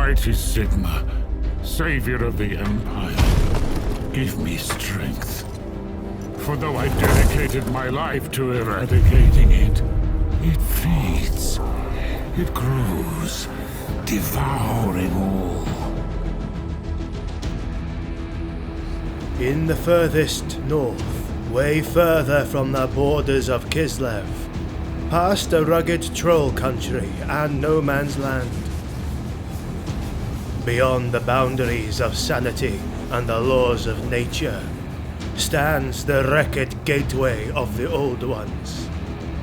Mighty Sigma, savior of the Empire, give me strength. For though I dedicated my life to eradicating it, it feeds, it grows, devouring all. In the furthest north, way further from the borders of Kislev, past the rugged troll country and no man's land, beyond the boundaries of sanity and the laws of nature, stands the wrecked gateway of the Old Ones,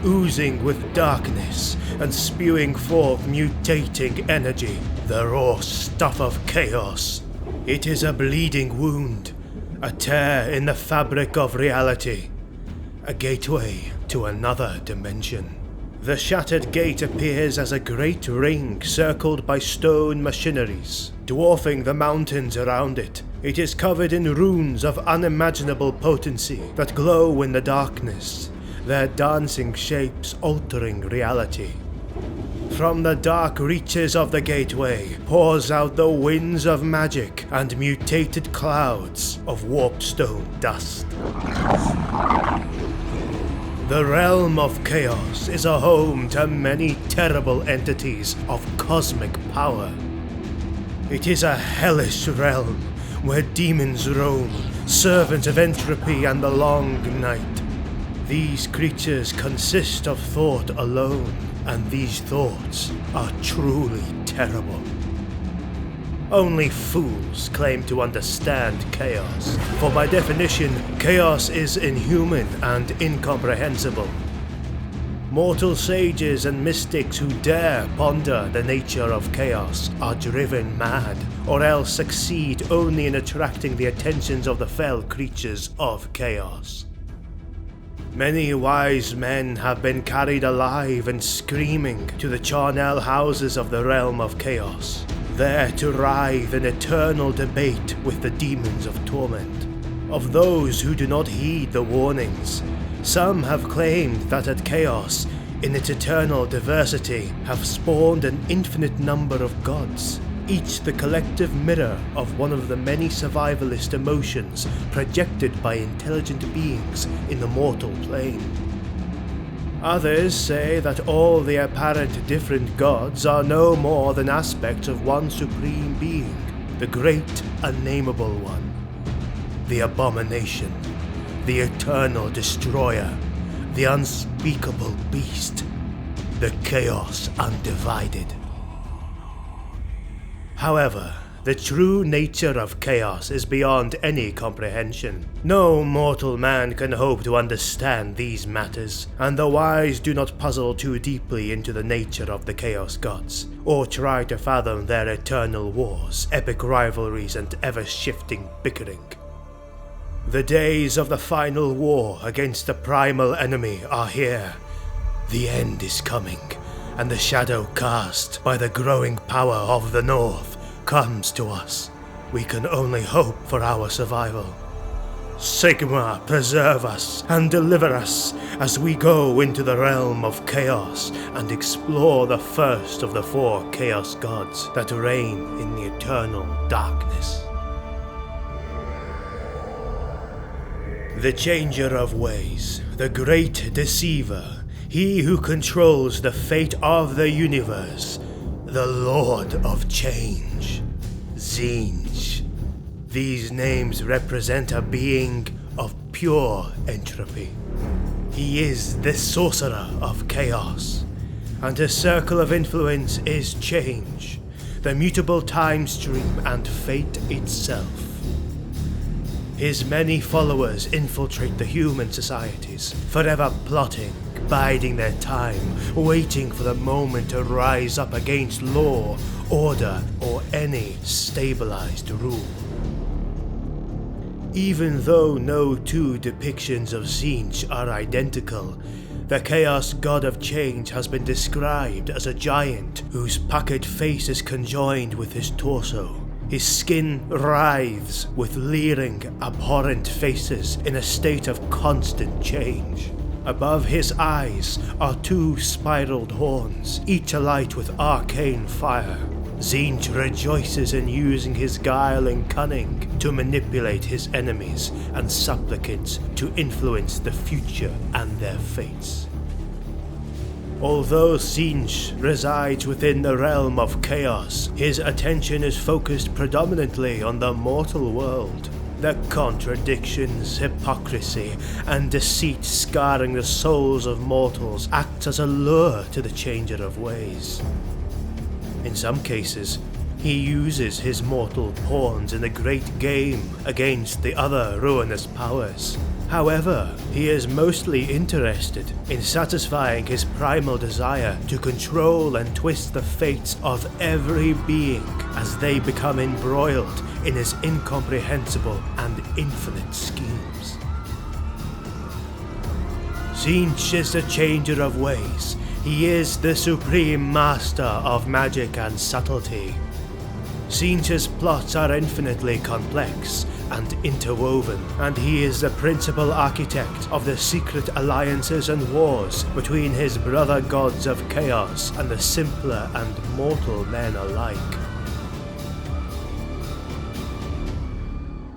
oozing with darkness and spewing forth mutating energy, the raw stuff of chaos. It is a bleeding wound, a tear in the fabric of reality, a gateway to another dimension. The shattered gate appears as a great ring circled by stone machineries, dwarfing the mountains around it. It is covered in runes of unimaginable potency that glow in the darkness, their dancing shapes altering reality. From the dark reaches of the gateway pours out the winds of magic and mutated clouds of warpstone dust. The realm of chaos is a home to many terrible entities of cosmic power. It is a hellish realm where demons roam, servants of entropy and the long night. These creatures consist of thought alone, and these thoughts are truly terrible. Only fools claim to understand chaos, for by definition, chaos is inhuman and incomprehensible. Mortal sages and mystics who dare ponder the nature of chaos are driven mad, or else succeed only in attracting the attentions of the fell creatures of chaos. Many wise men have been carried alive and screaming to the charnel houses of the realm of chaos, there to writhe in eternal debate with the demons of torment. Of those who do not heed the warnings, some have claimed that at chaos, in its eternal diversity, have spawned an infinite number of gods, each the collective mirror of one of the many survivalist emotions projected by intelligent beings in the mortal plane. Others say that all the apparent different gods are no more than aspects of one supreme being, the great unnameable one, the abomination, the eternal destroyer, the unspeakable beast, the chaos undivided. However, the true nature of chaos is beyond any comprehension. No mortal man can hope to understand these matters, and the wise do not puzzle too deeply into the nature of the Chaos Gods, or try to fathom their eternal wars, epic rivalries, and ever-shifting bickering. The days of the final war against the primal enemy are here. The end is coming, and the shadow cast by the growing power of the North comes to us. We can only hope for our survival. Sigma, preserve us and deliver us as we go into the realm of chaos and explore the first of the 4 chaos gods that reign in the eternal darkness. The changer of ways, the great deceiver, he who controls the fate of the universe, the Lord of Change, Tzeentch. These names represent a being of pure entropy. He is the sorcerer of chaos, and his circle of influence is change, the mutable time stream and fate itself. His many followers infiltrate the human societies, forever plotting, biding their time, waiting for the moment to rise up against law, order, or any stabilized rule. Even though no 2 depictions of Tzeentch are identical, the Chaos God of Change has been described as a giant whose puckered face is conjoined with his torso. His skin writhes with leering, abhorrent faces in a state of constant change. Above his eyes are 2 spiraled horns, each alight with arcane fire. Tzeentch rejoices in using his guile and cunning to manipulate his enemies and supplicants to influence the future and their fates. Although Tzeentch resides within the realm of chaos, his attention is focused predominantly on the mortal world. The contradictions, hypocrisy, and deceit scarring the souls of mortals acts as a lure to the changer of ways. In some cases, he uses his mortal pawns in the great game against the other ruinous powers. However, he is mostly interested in satisfying his primal desire to control and twist the fates of every being as they become embroiled in his incomprehensible and infinite schemes. Tzeentch is the changer of ways. He is the supreme master of magic and subtlety. Tzeentch's plots are infinitely complex and interwoven, and he is the principal architect of the secret alliances and wars between his brother gods of chaos and the simpler and mortal men alike.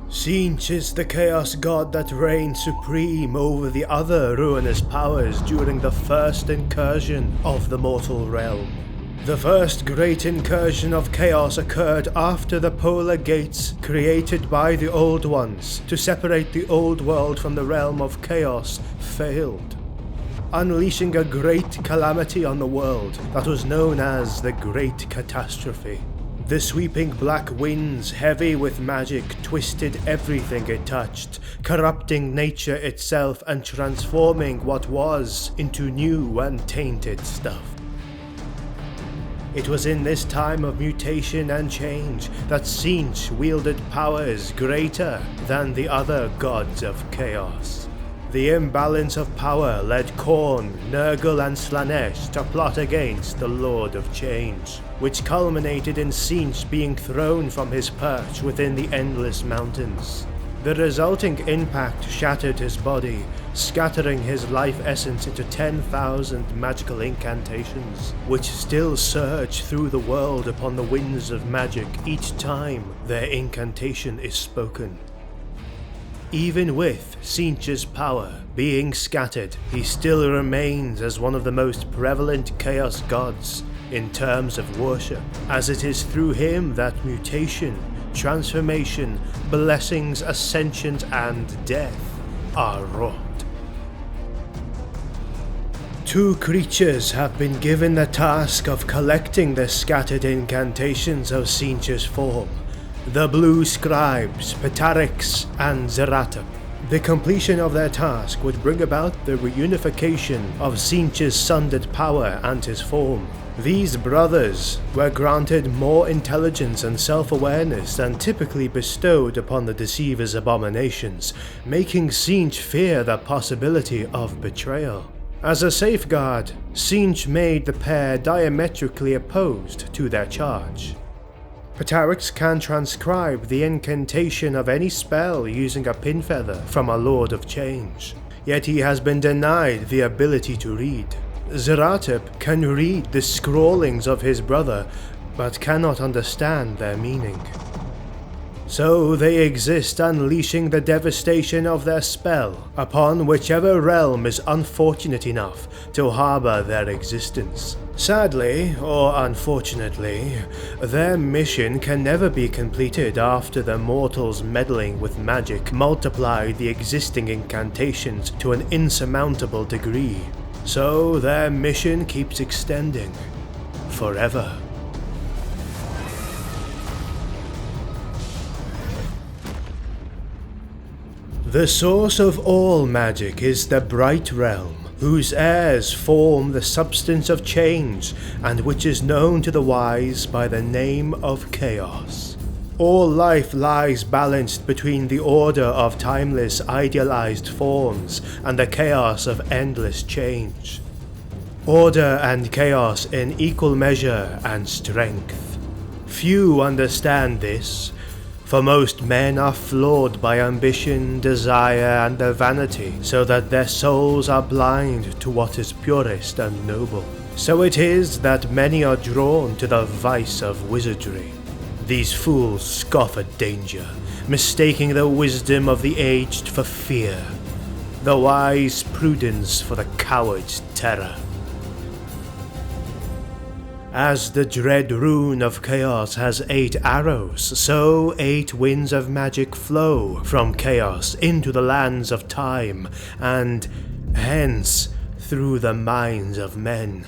Tzeentch is the chaos god that reigned supreme over the other ruinous powers during the first incursion of the mortal realm. The first great incursion of chaos occurred after the polar gates created by the Old Ones to separate the old world from the realm of chaos failed, unleashing a great calamity on the world that was known as the Great Catastrophe. The sweeping black winds, heavy with magic, twisted everything it touched, corrupting nature itself and transforming what was into new and tainted stuff. It was in this time of mutation and change that Tzeentch wielded powers greater than the other gods of chaos. The imbalance of power led Khorne, Nurgle and Slaanesh to plot against the Lord of Change, which culminated in Tzeentch being thrown from his perch within the Endless Mountains. The resulting impact shattered his body, scattering his life essence into 10,000 magical incantations, which still surge through the world upon the winds of magic each time their incantation is spoken. Even with Tzeentch's power being scattered, he still remains as one of the most prevalent chaos gods in terms of worship, as it is through him that mutation, transformation, blessings, ascensions, and death are wrought. Two creatures have been given the task of collecting the scattered incantations of Tzeentch's form: the Blue Scribes, Ptahryx and Tzeentch. The completion of their task would bring about the reunification of Tzeentch's sundered power and his form. These brothers were granted more intelligence and self-awareness than typically bestowed upon the Deceiver's abominations, making Tzeentch fear the possibility of betrayal. As a safeguard, Tzeentch made the pair diametrically opposed to their charge. Ptahryx can transcribe the incantation of any spell using a pin feather from a Lord of Change, yet he has been denied the ability to read. Tzeentch can read the scrawlings of his brother, but cannot understand their meaning. So they exist, unleashing the devastation of their spell upon whichever realm is unfortunate enough to harbor their existence. Sadly, or unfortunately, their mission can never be completed after the mortals meddling with magic multiply the existing incantations to an insurmountable degree. So their mission keeps extending forever. The source of all magic is the Bright Realm, whose heirs form the substance of change, and which is known to the wise by the name of Chaos. All life lies balanced between the order of timeless idealized forms and the chaos of endless change. Order and chaos in equal measure and strength. Few understand this, For most men are flawed by ambition, desire, and their vanity, so that their souls are blind to what is purest and noble. So it is that many are drawn to the vice of wizardry. These fools scoff at danger, mistaking the wisdom of the aged for fear, the wise prudence for the coward's terror. As the dread rune of chaos has 8 arrows, so 8 winds of magic flow from chaos into the lands of time, and hence through the minds of men.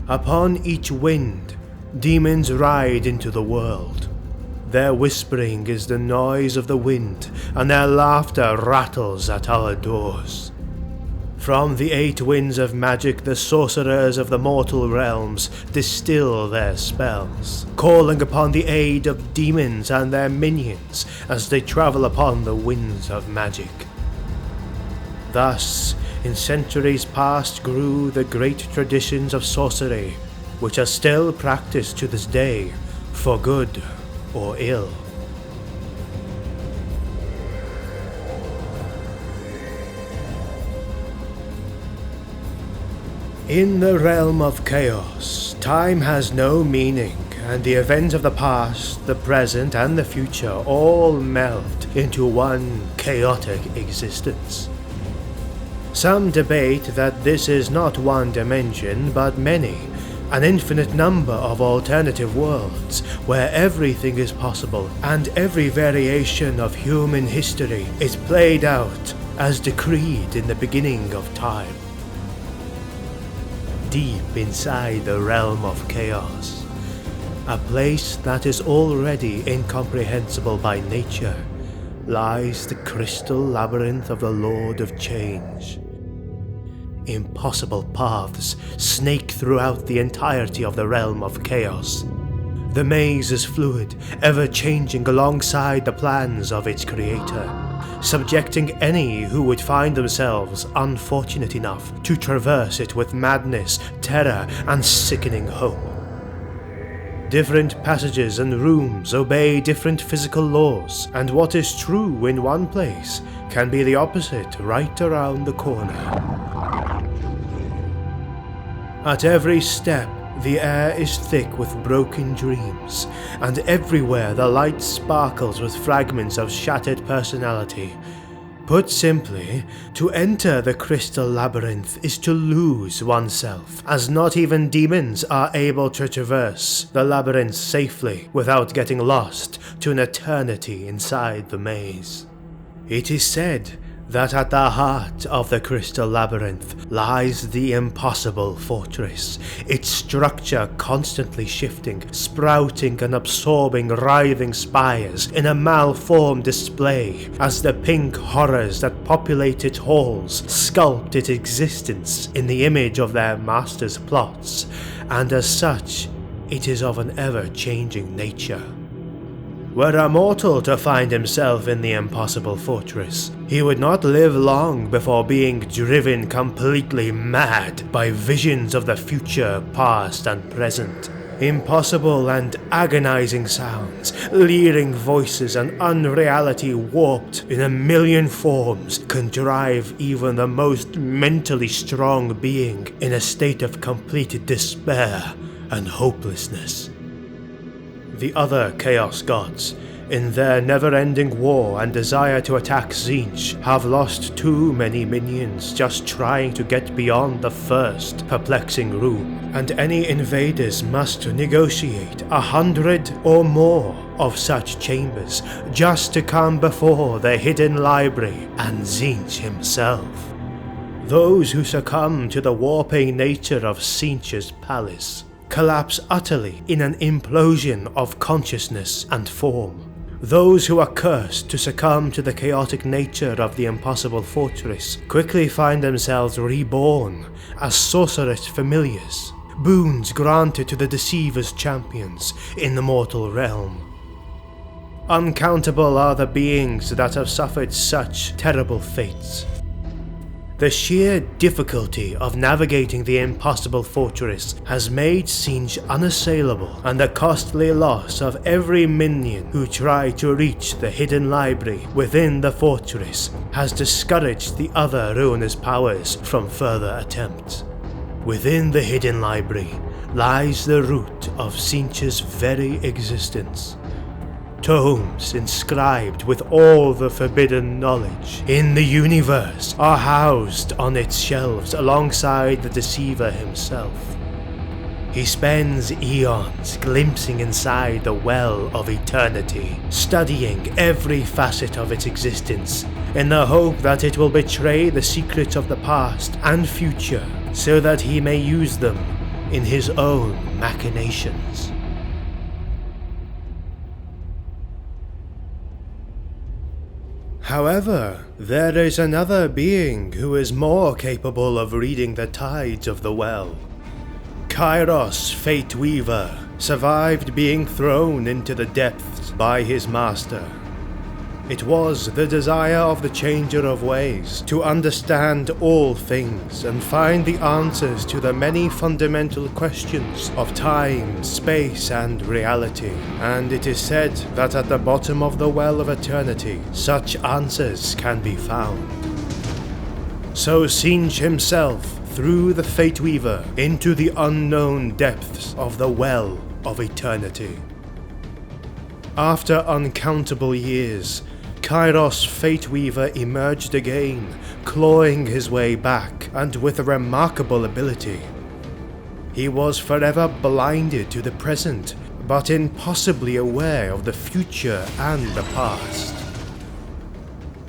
Upon each wind, demons ride into the world. Their whispering is the noise of the wind, and their laughter rattles at our doors. From the 8 winds of magic, the sorcerers of the mortal realms distill their spells, calling upon the aid of demons and their minions as they travel upon the winds of magic. Thus, in centuries past grew the great traditions of sorcery, which are still practiced to this day, for good or ill. In the realm of chaos, time has no meaning, and the events of the past, the present, and the future all melt into one chaotic existence. Some debate that this is not one dimension, but many, an infinite number of alternative worlds, where everything is possible, and every variation of human history is played out as decreed in the beginning of time. Deep inside the realm of chaos, a place that is already incomprehensible by nature, lies the crystal labyrinth of the Lord of Change. Impossible paths snake throughout the entirety of the realm of chaos. The maze is fluid, ever-changing alongside the plans of its creator, subjecting any who would find themselves unfortunate enough to traverse it with madness, terror, and sickening hope. Different passages and rooms obey different physical laws, and what is true in one place can be the opposite right around the corner. At every step, the air is thick with broken dreams, and everywhere the light sparkles with fragments of shattered personality. Put simply, to enter the crystal labyrinth is to lose oneself, as not even demons are able to traverse the labyrinth safely without getting lost to an eternity inside the maze. It is said that at the heart of the crystal labyrinth lies the impossible fortress, its structure constantly shifting, sprouting and absorbing writhing spires in a malformed display, as the pink horrors that populate its halls sculpt its existence in the image of their master's plots, and as such, it is of an ever-changing nature. Were a mortal to find himself in the impossible fortress, he would not live long before being driven completely mad by visions of the future, past and present. Impossible and agonizing sounds, leering voices, and unreality warped in a million forms can drive even the most mentally strong being in a state of complete despair and hopelessness. The other Chaos Gods, in their never-ending war and desire to attack Tzeentch, have lost too many minions just trying to get beyond the first perplexing room, and any invaders must negotiate 100 or more of such chambers just to come before the hidden library and Tzeentch himself. Those who succumb to the warping nature of Tzeentch's palace collapse utterly in an implosion of consciousness and form. Those who are cursed to succumb to the chaotic nature of the impossible fortress quickly find themselves reborn as sorceress familiars, boons granted to the deceiver's champions in the mortal realm. Uncountable are the beings that have suffered such terrible fates. The sheer difficulty of navigating the impossible fortress has made Tzeentch unassailable, and the costly loss of every minion who tried to reach the hidden library within the fortress has discouraged the other ruinous powers from further attempts. Within the hidden library lies the root of Tzeentch's very existence. Tomes inscribed with all the forbidden knowledge in the universe are housed on its shelves alongside the Deceiver himself. He spends eons glimpsing inside the well of eternity, studying every facet of its existence in the hope that it will betray the secrets of the past and future so that he may use them in his own machinations. However, there is another being who is more capable of reading the tides of the well. Kairos, Fate Weaver, survived being thrown into the depths by his master. It was the desire of the Changer of Ways to understand all things and find the answers to the many fundamental questions of time, space, and reality. And it is said that at the bottom of the Well of Eternity, such answers can be found. So Tzeentch himself threw the Fate Weaver into the unknown depths of the Well of Eternity. After uncountable years, Kairos Fate Weaver emerged again, clawing his way back, and with a remarkable ability. He was forever blinded to the present, but impossibly aware of the future and the past.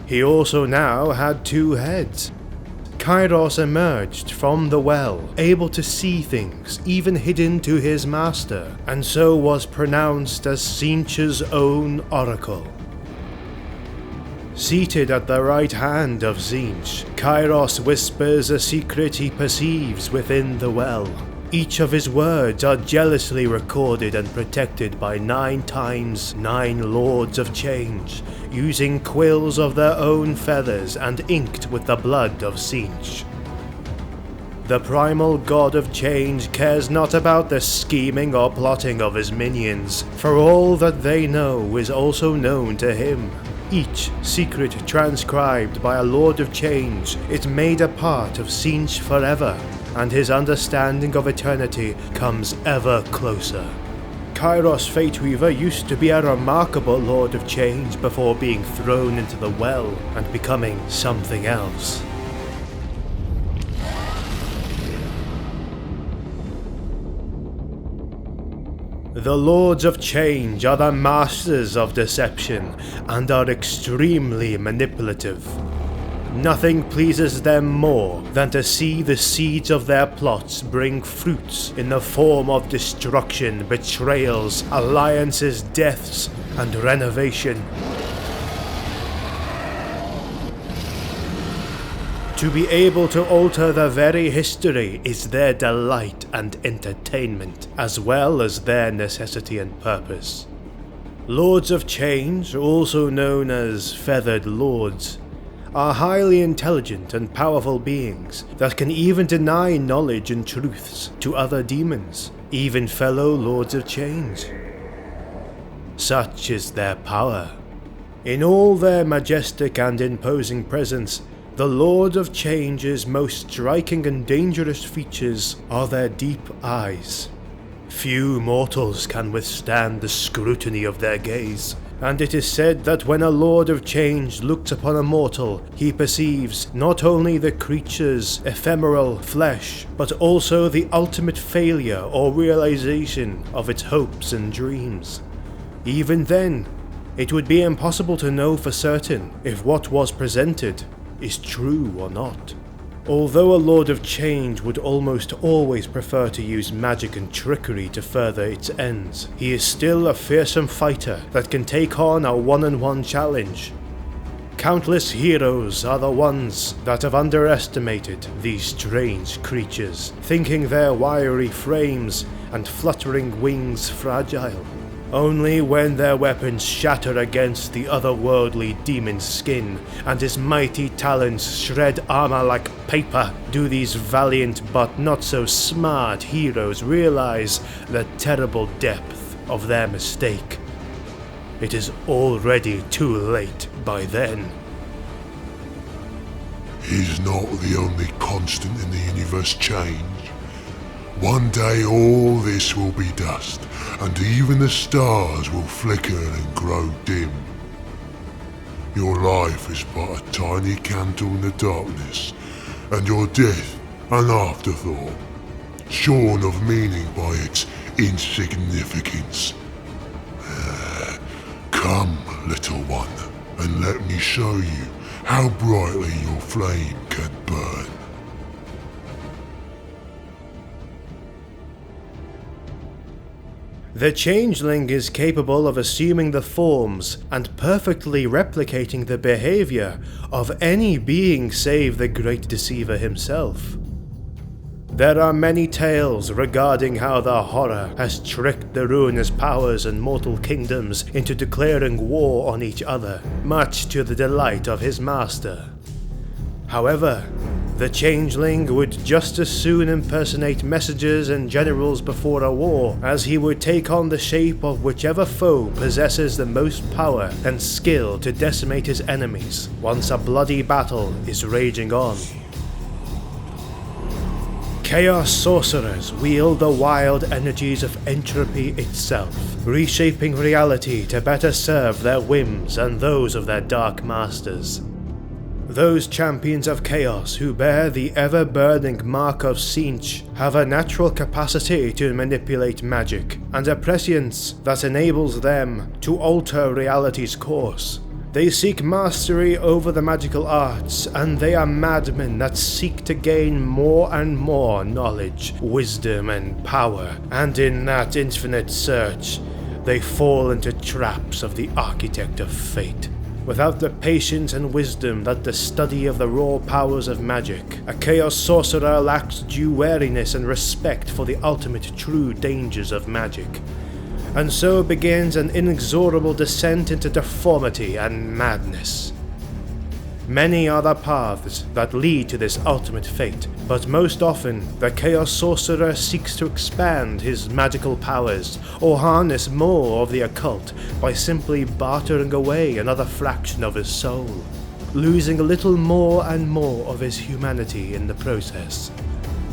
He also now had two heads. Kairos emerged from the well, able to see things even hidden to his master, and so was pronounced as Tzeentch's own oracle. Seated at the right hand of Tzeentch, Kairos whispers a secret he perceives within the well. Each of his words are jealously recorded and protected by 9 times 9 Lords of Change, using quills of their own feathers and inked with the blood of Tzeentch. The primal god of change cares not about the scheming or plotting of his minions, for all that they know is also known to him. Each secret transcribed by a Lord of Change is made a part of Tzeentch forever, and his understanding of eternity comes ever closer. Kairos Fate Weaver used to be a remarkable Lord of Change before being thrown into the well and becoming something else. The Lords of Change are the masters of deception and are extremely manipulative. Nothing pleases them more than to see the seeds of their plots bring fruits in the form of destruction, betrayals, alliances, deaths, and renovation. To be able to alter the very history is their delight and entertainment, as well as their necessity and purpose. Lords of Change, also known as Feathered Lords, are highly intelligent and powerful beings that can even deny knowledge and truths to other demons, even fellow Lords of Change. Such is their power. In all their majestic and imposing presence, the Lord of Change's most striking and dangerous features are their deep eyes. Few mortals can withstand the scrutiny of their gaze, and it is said that when a Lord of Change looks upon a mortal, he perceives not only the creature's ephemeral flesh, but also the ultimate failure or realization of its hopes and dreams. Even then, it would be impossible to know for certain if what was presented is true or not. Although a Lord of Change would almost always prefer to use magic and trickery to further its ends, he is still a fearsome fighter that can take on a one-on-one challenge. Countless heroes are the ones that have underestimated these strange creatures, thinking their wiry frames and fluttering wings fragile. Only when their weapons shatter against the otherworldly demon's skin and his mighty talons shred armor like paper do these valiant but not so smart heroes realize the terrible depth of their mistake. It is already too late by then. Is not the only constant in the universe change? One day all this will be dust, and even the stars will flicker and grow dim. Your life is but a tiny candle in the darkness, and your death an afterthought, shorn of meaning by its insignificance. Come, little one, and let me show you how brightly your flame can burn. The changeling is capable of assuming the forms and perfectly replicating the behavior of any being save the great deceiver himself. There are many tales regarding how the horror has tricked the ruinous powers and mortal kingdoms into declaring war on each other, much to the delight of his master. However, the changeling would just as soon impersonate messengers and generals before a war as he would take on the shape of whichever foe possesses the most power and skill to decimate his enemies once a bloody battle is raging on. Chaos sorcerers wield the wild energies of entropy itself, reshaping reality to better serve their whims and those of their dark masters. Those champions of chaos who bear the ever-burning mark of Tzeentch have a natural capacity to manipulate magic, and a prescience that enables them to alter reality's course. They seek mastery over the magical arts, and they are madmen that seek to gain more and more knowledge, wisdom, and power, and in that infinite search, they fall into traps of the architect of fate. Without the patience and wisdom that the study of the raw powers of magic, a chaos sorcerer lacks due wariness and respect for the ultimate true dangers of magic. And so begins an inexorable descent into deformity and madness. Many are the paths that lead to this ultimate fate, but most often the Chaos Sorcerer seeks to expand his magical powers or harness more of the occult by simply bartering away another fraction of his soul, losing a little more and more of his humanity in the process.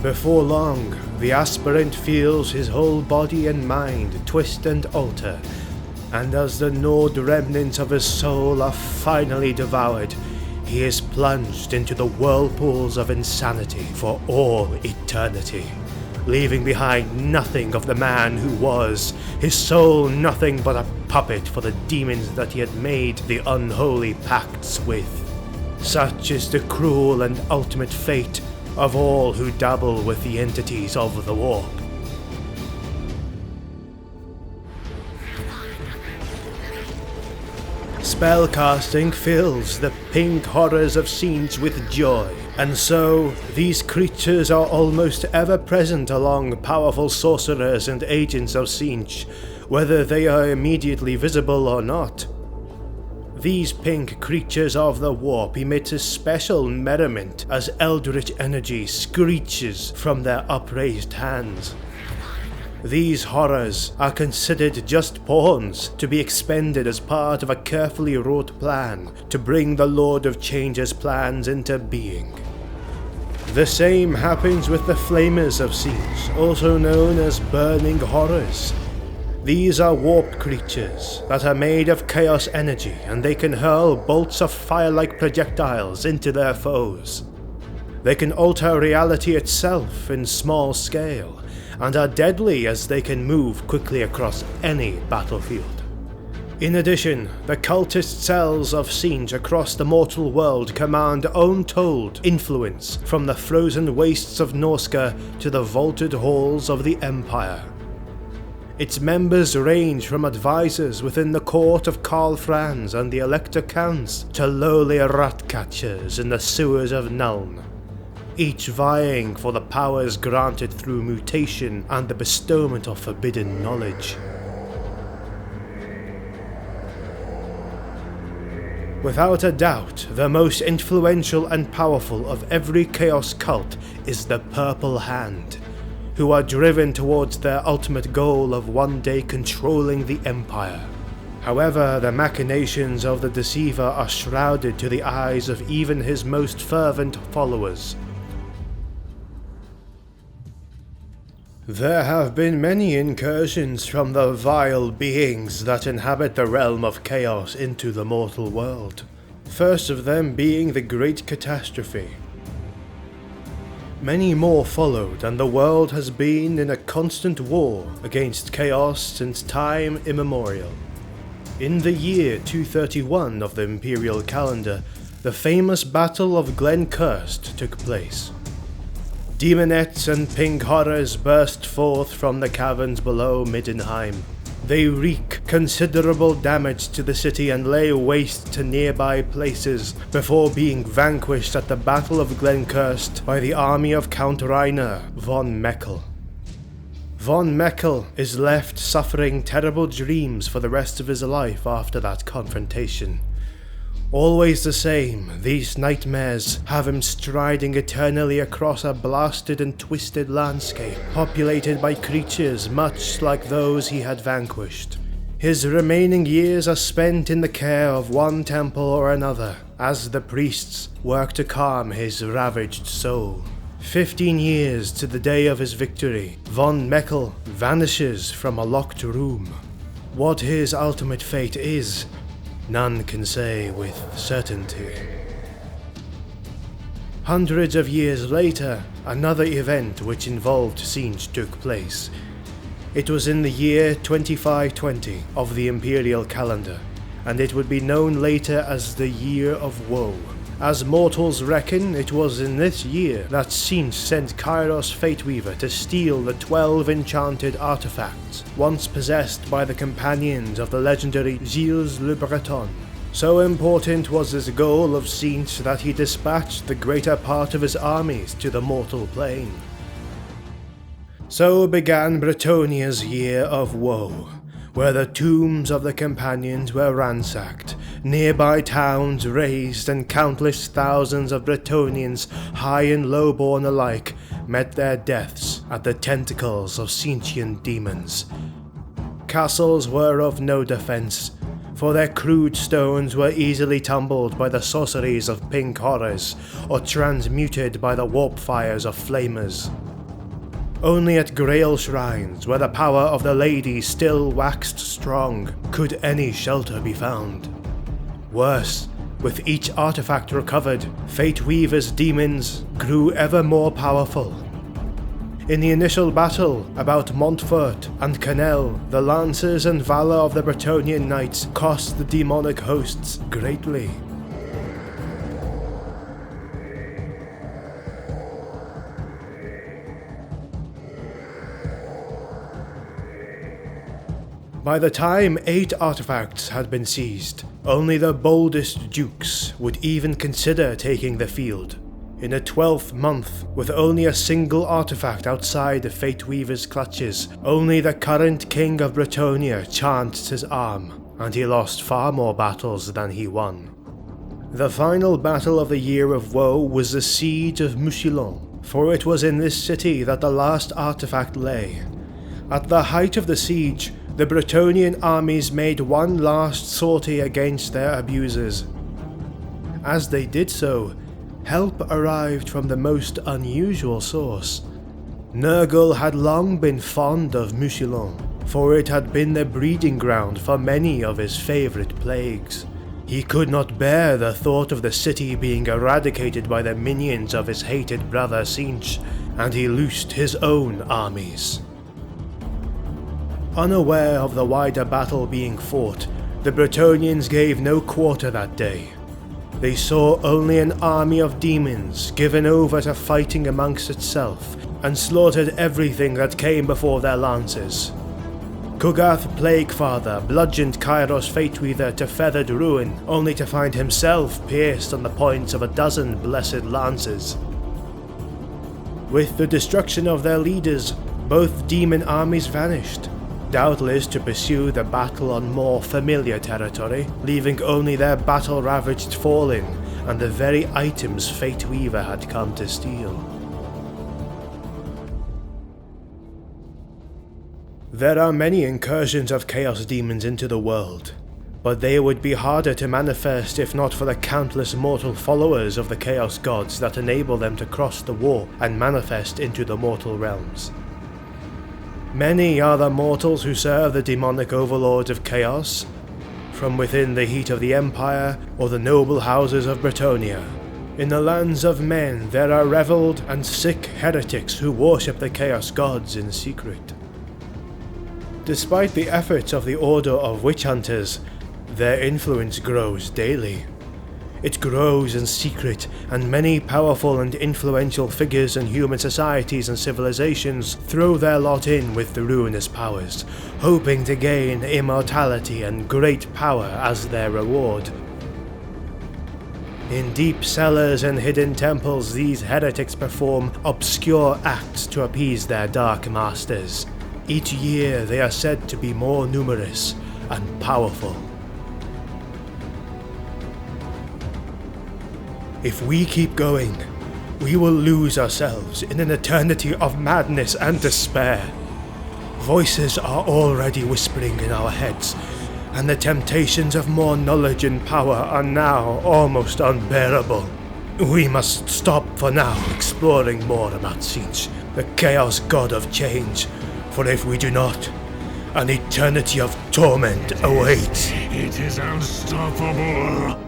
Before long, the aspirant feels his whole body and mind twist and alter, and as the gnawed remnants of his soul are finally devoured, he is plunged into the whirlpools of insanity for all eternity, leaving behind nothing of the man who was, his soul nothing but a puppet for the demons that he had made the unholy pacts with. Such is the cruel and ultimate fate of all who dabble with the entities of the warp. Spellcasting fills the pink horrors of Tzeentch with joy, and so these creatures are almost ever present along powerful sorcerers and agents of Tzeentch, whether they are immediately visible or not. These pink creatures of the warp emit a special merriment as eldritch energy screeches from their upraised hands. These horrors are considered just pawns to be expended as part of a carefully wrought plan to bring the Lord of Change's plans into being. The same happens with the Flamers of Tzeentch, also known as Burning Horrors. These are warped creatures that are made of chaos energy, and they can hurl bolts of fire-like projectiles into their foes. They can alter reality itself in small scale, and are deadly as they can move quickly across any battlefield. In addition, the cultist cells of Tzeentch across the mortal world command untold influence from the frozen wastes of Norsca to the vaulted halls of the Empire. Its members range from advisors within the court of Karl Franz and the Elector Counts to lowly rat-catchers in the sewers of Nuln, each vying for the powers granted through mutation and the bestowment of forbidden knowledge. Without a doubt, the most influential and powerful of every Chaos cult is the Purple Hand, who are driven towards their ultimate goal of one day controlling the Empire. However, the machinations of the Deceiver are shrouded to the eyes of even his most fervent followers. There have been many incursions from the vile beings that inhabit the realm of Chaos into the mortal world, first of them being the Great Catastrophe. Many more followed, and the world has been in a constant war against Chaos since time immemorial. In the year 231 of the Imperial calendar, the famous Battle of Glen Cursed took place. Demonettes and pink horrors burst forth from the caverns below Middenheim. They wreak considerable damage to the city and lay waste to nearby places before being vanquished at the Battle of Glen Cursed by the army of Count Rainer von Meckel. Von Meckel is left suffering terrible dreams for the rest of his life after that confrontation. Always the same, these nightmares have him striding eternally across a blasted and twisted landscape, populated by creatures much like those he had vanquished. His remaining years are spent in the care of one temple or another, as the priests work to calm his ravaged soul. 15 years to the day of his victory, von Meckel vanishes from a locked room. What his ultimate fate is, none can say with certainty. Hundreds of years later, another event which involved Tzeentch took place. It was in the year 2520 of the Imperial calendar, and it would be known later as the Year of Woe. As mortals reckon, it was in this year that Tzeentch sent Kairos Fateweaver to steal the 12 enchanted artifacts, once possessed by the companions of the legendary Gilles le Breton. So important was this goal of Tzeentch that he dispatched the greater part of his armies to the mortal plane. So began Bretonia's Year of Woe, where the tombs of the companions were ransacked, nearby towns razed, and countless thousands of Bretonians, high and lowborn alike, met their deaths at the tentacles of Tzeentchian demons. Castles were of no defense, for their crude stones were easily tumbled by the sorceries of pink horrors, or transmuted by the warp fires of flamers. Only at Grail shrines, where the power of the lady still waxed strong, could any shelter be found. Worse, with each artifact recovered, Fateweaver's demons grew ever more powerful. In the initial battle about Montfort and Canel, the lances and valor of the Bretonian knights cost the demonic hosts greatly. By the time 8 artifacts had been seized, only the boldest dukes would even consider taking the field. In the 12th month, with only a single artifact outside of Fateweaver's clutches, only the current king of Bretonia chanced his arm, and he lost far more battles than he won. The final battle of the Year of Woe was the Siege of Mouchillon, for it was in this city that the last artifact lay. At the height of the siege, the Bretonian armies made one last sortie against their abusers. As they did so, help arrived from the most unusual source. Nurgle had long been fond of Mouchillon, for it had been the breeding ground for many of his favourite plagues. He could not bear the thought of the city being eradicated by the minions of his hated brother Tzeentch, and he loosed his own armies. Unaware of the wider battle being fought, the Bretonians gave no quarter that day. They saw only an army of demons given over to fighting amongst itself, and slaughtered everything that came before their lances. Kugath Plaguefather bludgeoned Kairos Fateweaver to feathered ruin, only to find himself pierced on the points of a dozen blessed lances. With the destruction of their leaders, both demon armies vanished. doubtless to pursue the battle on more familiar territory, leaving only their battle-ravaged fallen and the very items Fate Weaver had come to steal. There are many incursions of chaos demons into the world, but they would be harder to manifest if not for the countless mortal followers of the chaos gods that enable them to cross the warp and manifest into the mortal realms. Many are the mortals who serve the demonic overlords of chaos, from within the heat of the Empire or the noble houses of Bretonnia. In the lands of men there are reveled and sick heretics who worship the chaos gods in secret. Despite the efforts of the Order of Witch Hunters, their influence grows daily. It grows in secret, and many powerful and influential figures in human societies and civilizations throw their lot in with the ruinous powers, hoping to gain immortality and great power as their reward. In deep cellars and hidden temples, these heretics perform obscure acts to appease their dark masters. Each year they are said to be more numerous and powerful. If we keep going, we will lose ourselves in an eternity of madness and despair. Voices are already whispering in our heads, and the temptations of more knowledge and power are now almost unbearable. We must stop for now exploring more about Tzeentch, the chaos god of change, for if we do not, an eternity of torment awaits. It is unstoppable.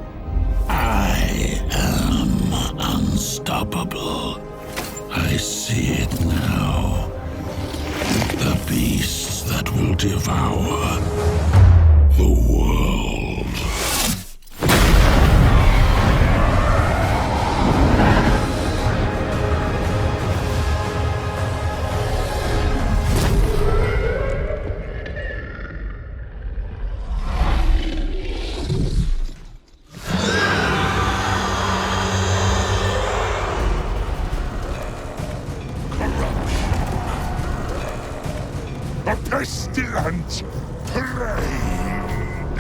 I am unstoppable. I see it now. The beasts that will devour the world. A pestilent prey.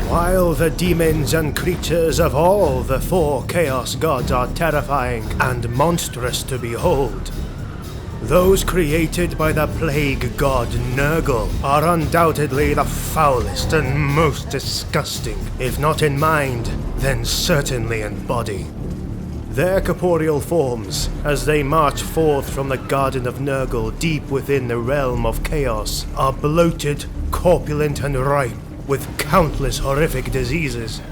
While the demons and creatures of all the four chaos gods are terrifying and monstrous to behold, those created by the plague god Nurgle are undoubtedly the foulest and most disgusting, if not in mind, then certainly in body. Their corporeal forms, as they march forth from the Garden of Nurgle deep within the realm of chaos, are bloated, corpulent and ripe with countless horrific diseases.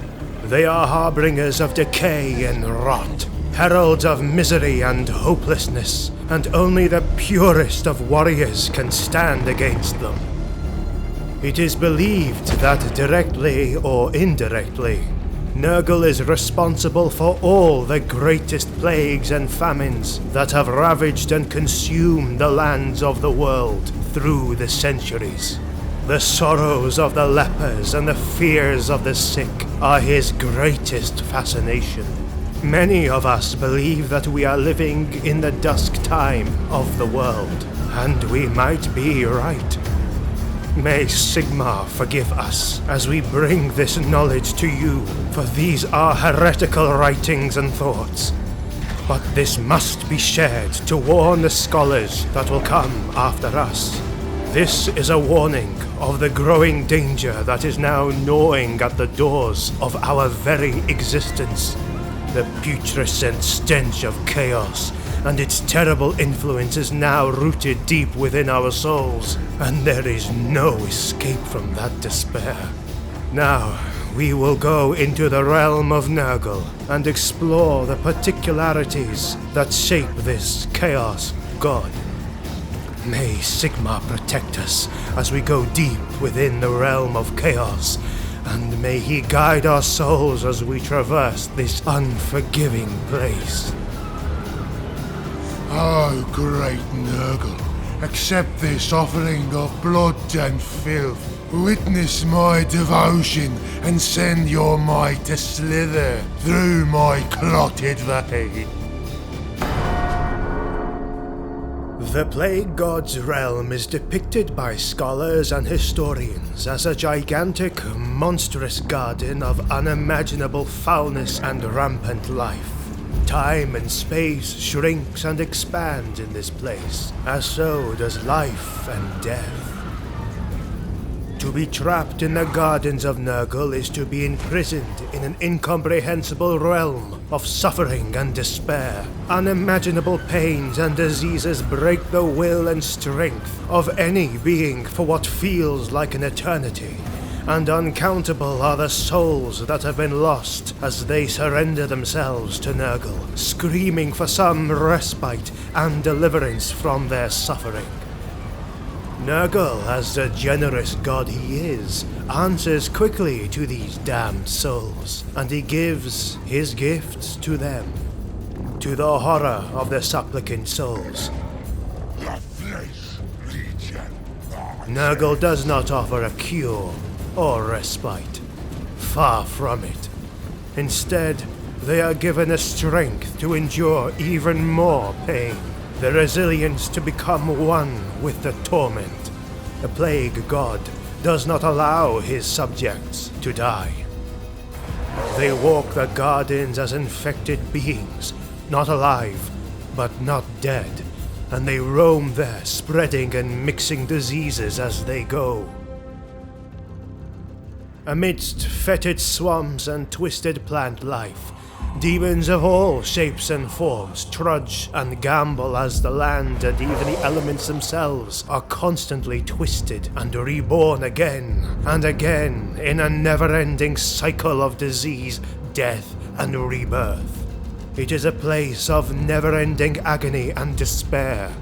They are harbingers of decay and rot, heralds of misery and hopelessness, and only the purest of warriors can stand against them. It is believed that directly or indirectly, Nurgle is responsible for all the greatest plagues and famines that have ravaged and consumed the lands of the world through the centuries. The sorrows of the lepers and the fears of the sick are his greatest fascination. Many of us believe that we are living in the dusk time of the world, and we might be right. May Sigmar forgive us as we bring this knowledge to you, for these are heretical writings and thoughts. But this must be shared to warn the scholars that will come after us. This is a warning of the growing danger that is now gnawing at the doors of our very existence. The putrescent stench of chaos and its terrible influence is now rooted deep within our souls, and there is no escape from that despair. Now, we will go into the realm of Nurgle and explore the particularities that shape this chaos god. May Sigmar protect us as we go deep within the realm of chaos, and may he guide our souls as we traverse this unforgiving place. Oh, great Nurgle, accept this offering of blood and filth. Witness my devotion and send your might to slither through my clotted vein. The Plague God's realm is depicted by scholars and historians as a gigantic, monstrous garden of unimaginable foulness and rampant life. Time and space shrinks and expands in this place, as so does life and death. To be trapped in the gardens of Nurgle is to be imprisoned in an incomprehensible realm of suffering and despair. Unimaginable pains and diseases break the will and strength of any being for what feels like an eternity, and uncountable are the souls that have been lost as they surrender themselves to Nurgle, screaming for some respite and deliverance from their suffering. Nurgle, as the generous god he is, answers quickly to these damned souls, and he gives his gifts to them, to the horror of the supplicant souls. Nurgle does not offer a cure or respite. Far from it. Instead, they are given a strength to endure even more pain, the resilience to become one with the torment. The Plague God does not allow his subjects to die. They walk the gardens as infected beings, not alive, but not dead, and they roam there, spreading and mixing diseases as they go. Amidst fetid swamps and twisted plant life, demons of all shapes and forms trudge and gamble as the land and even the elements themselves are constantly twisted and reborn again and again in a never-ending cycle of disease, death, and rebirth. It is a place of never-ending agony and despair.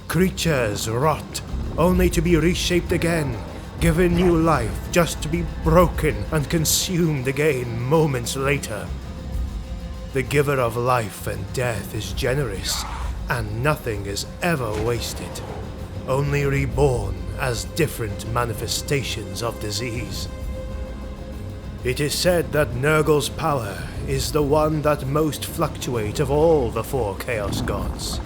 Creatures rot, only to be reshaped again, given new life just to be broken and consumed again moments later. The giver of life and death is generous, and nothing is ever wasted, only reborn as different manifestations of disease. It is said that Nurgle's power is the one that most fluctuates of all the four Chaos Gods.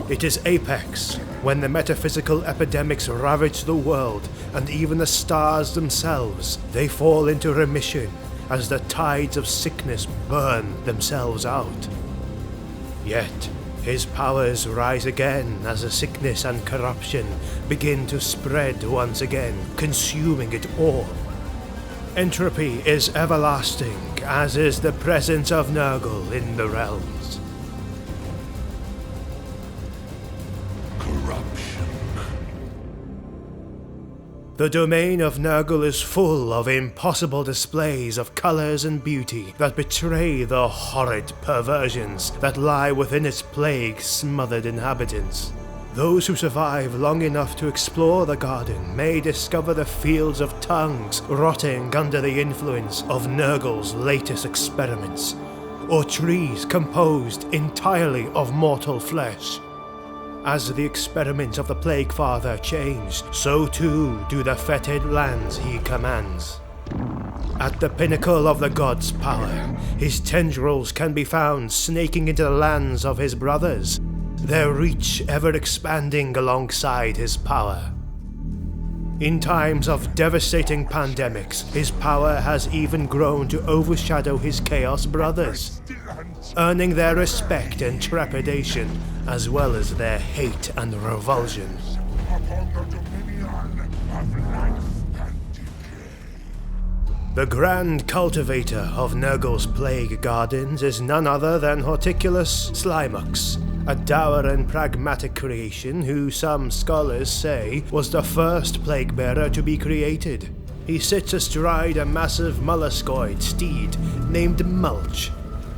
It is apex, when the metaphysical epidemics ravage the world and even the stars themselves. They fall into remission as the tides of sickness burn themselves out. Yet, his powers rise again as the sickness and corruption begin to spread once again, consuming it all. Entropy is everlasting, as is the presence of Nurgle in the realms. The domain of Nurgle is full of impossible displays of colors and beauty that betray the horrid perversions that lie within its plague-smothered inhabitants. Those who survive long enough to explore the garden may discover the fields of tongues rotting under the influence of Nurgle's latest experiments, or trees composed entirely of mortal flesh. As the experiments of the Plague Father change, so too do the fetid lands he commands. At the pinnacle of the god's power, his tendrils can be found snaking into the lands of his brothers, their reach ever expanding alongside his power. In times of devastating pandemics, his power has even grown to overshadow his Chaos brothers, earning their respect and trepidation, as well as their hate and revulsion. The grand cultivator of Nurgle's plague gardens is none other than Horticulus Slaanesh, a dour and pragmatic creation who some scholars say was the first plague bearer to be created. He sits astride a massive molluscoid steed named Mulch,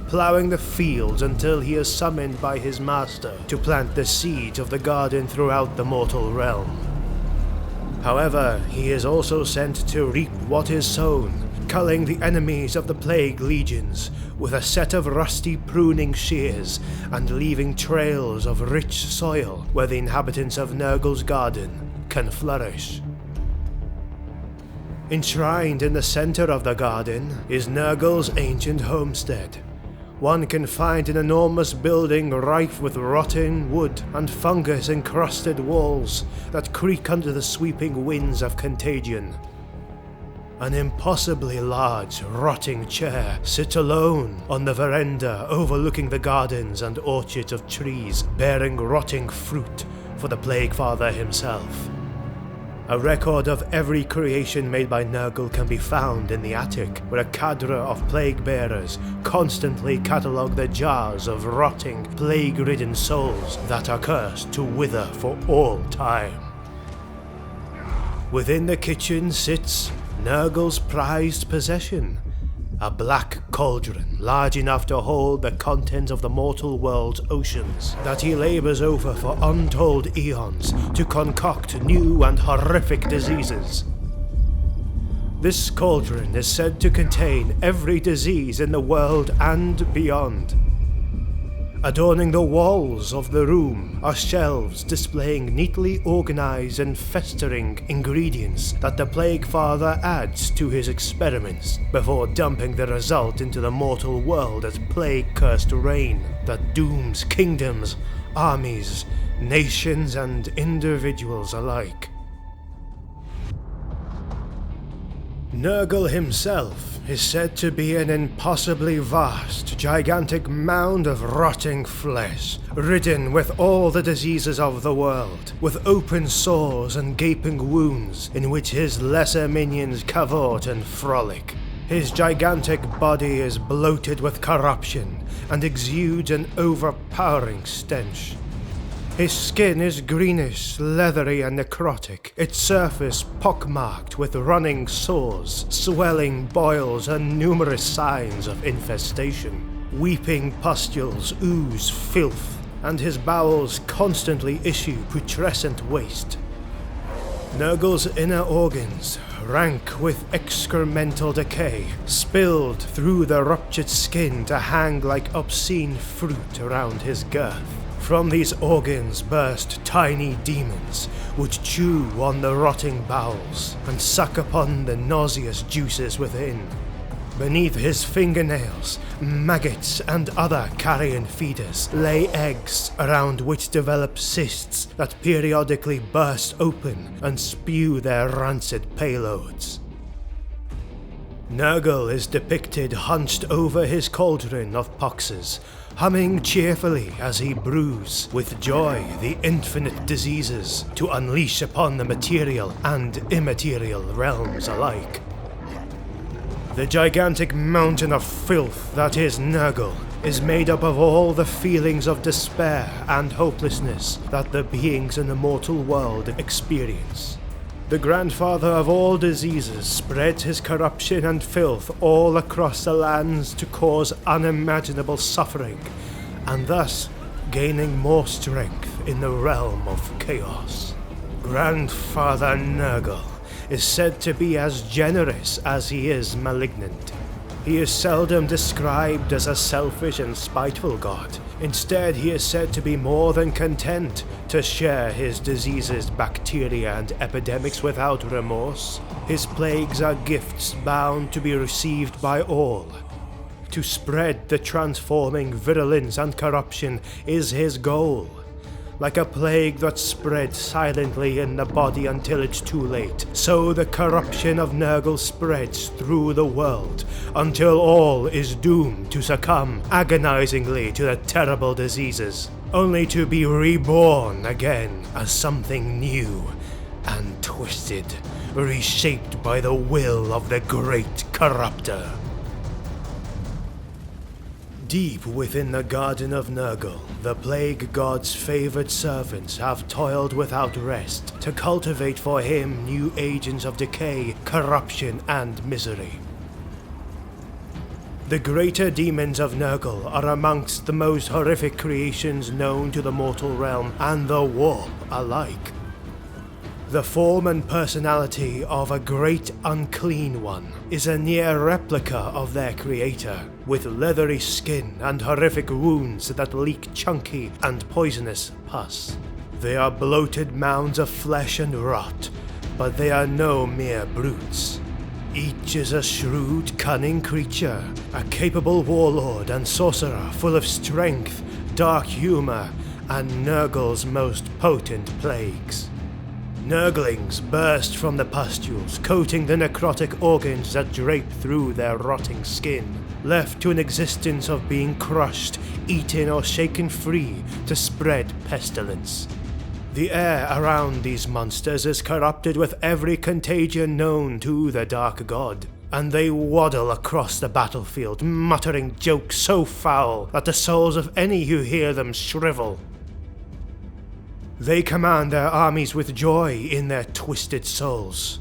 plowing the fields until he is summoned by his master to plant the seeds of the garden throughout the mortal realm. However, he is also sent to reap what is sown, culling the enemies of the plague legions with a set of rusty pruning shears and leaving trails of rich soil where the inhabitants of Nurgle's garden can flourish. Enshrined in the center of the garden is Nurgle's ancient homestead, one can find an enormous building rife with rotten wood and fungus-encrusted walls that creak under the sweeping winds of contagion. An impossibly large, rotting chair sits alone on the veranda overlooking the gardens and orchards of trees bearing rotting fruit for the Plague Father himself. A record of every creation made by Nurgle can be found in the attic, where a cadre of plague bearers constantly catalogue the jars of rotting, plague-ridden souls that are cursed to wither for all time. Within the kitchen sits Nurgle's prized possession, a black cauldron large enough to hold the contents of the mortal world's oceans that he labours over for untold eons to concoct new and horrific diseases. This cauldron is said to contain every disease in the world and beyond. Adorning the walls of the room are shelves displaying neatly organized and festering ingredients that the Plague Father adds to his experiments before dumping the result into the mortal world as plague-cursed rain that dooms kingdoms, armies, nations, and individuals alike. Nurgle himself is said to be an impossibly vast, gigantic mound of rotting flesh, ridden with all the diseases of the world, with open sores and gaping wounds in which his lesser minions cavort and frolic. His gigantic body is bloated with corruption and exudes an overpowering stench. His skin is greenish, leathery and necrotic, its surface pockmarked with running sores, swelling boils and numerous signs of infestation. Weeping pustules ooze filth, and his bowels constantly issue putrescent waste. Nurgle's inner organs, rank with excremental decay, spilled through the ruptured skin to hang like obscene fruit around his girth. From these organs burst tiny demons, which chew on the rotting bowels and suck upon the nauseous juices within. Beneath his fingernails, maggots and other carrion feeders lay eggs around which develop cysts that periodically burst open and spew their rancid payloads. Nurgle is depicted hunched over his cauldron of poxes, humming cheerfully as he brews with joy the infinite diseases to unleash upon the material and immaterial realms alike. The gigantic mountain of filth that is Nurgle is made up of all the feelings of despair and hopelessness that the beings in the mortal world experience. The grandfather of all diseases spreads his corruption and filth all across the lands to cause unimaginable suffering, and thus gaining more strength in the realm of chaos. Grandfather Nurgle is said to be as generous as he is malignant. He is seldom described as a selfish and spiteful god. Instead, he is said to be more than content to share his diseases, bacteria, and epidemics without remorse. His plagues are gifts bound to be received by all. To spread the transforming virulence and corruption is his goal. Like a plague that spreads silently in the body until it's too late, so the corruption of Nurgle spreads through the world until all is doomed to succumb agonizingly to the terrible diseases, only to be reborn again as something new and twisted, reshaped by the will of the great corruptor. Deep within the Garden of Nurgle, the Plague God's favoured servants have toiled without rest to cultivate for him new agents of decay, corruption, and misery. The greater demons of Nurgle are amongst the most horrific creations known to the mortal realm and the warp alike. The form and personality of a great unclean one is a near replica of their creator, with leathery skin and horrific wounds that leak chunky and poisonous pus. They are bloated mounds of flesh and rot, but they are no mere brutes. Each is a shrewd, cunning creature, a capable warlord and sorcerer full of strength, dark humor, and Nurgle's most potent plagues. Nurglings burst from the pustules, coating the necrotic organs that drape through their rotting skin, left to an existence of being crushed, eaten, or shaken free to spread pestilence. The air around these monsters is corrupted with every contagion known to the Dark God, and they waddle across the battlefield, muttering jokes so foul that the souls of any who hear them shrivel. They command their armies with joy in their twisted souls.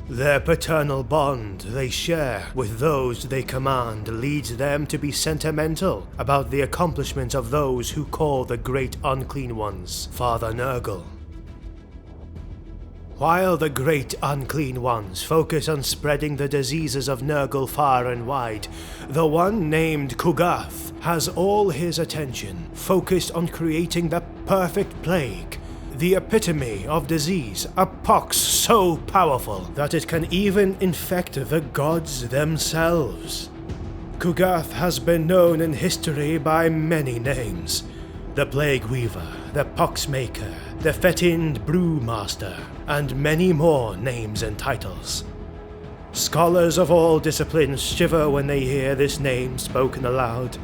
Their paternal bond they share with those they command leads them to be sentimental about the accomplishments of those who call the Great Unclean Ones Father Nurgle. While the Great Unclean Ones focus on spreading the diseases of Nurgle far and wide, the one named Kugath has all his attention focused on creating the perfect plague, the epitome of disease, a pox so powerful that it can even infect the gods themselves. Kugath has been known in history by many names: the Plague Weaver, the Poxmaker, the Fetind Brewmaster, and many more names and titles. Scholars of all disciplines shiver when they hear this name spoken aloud.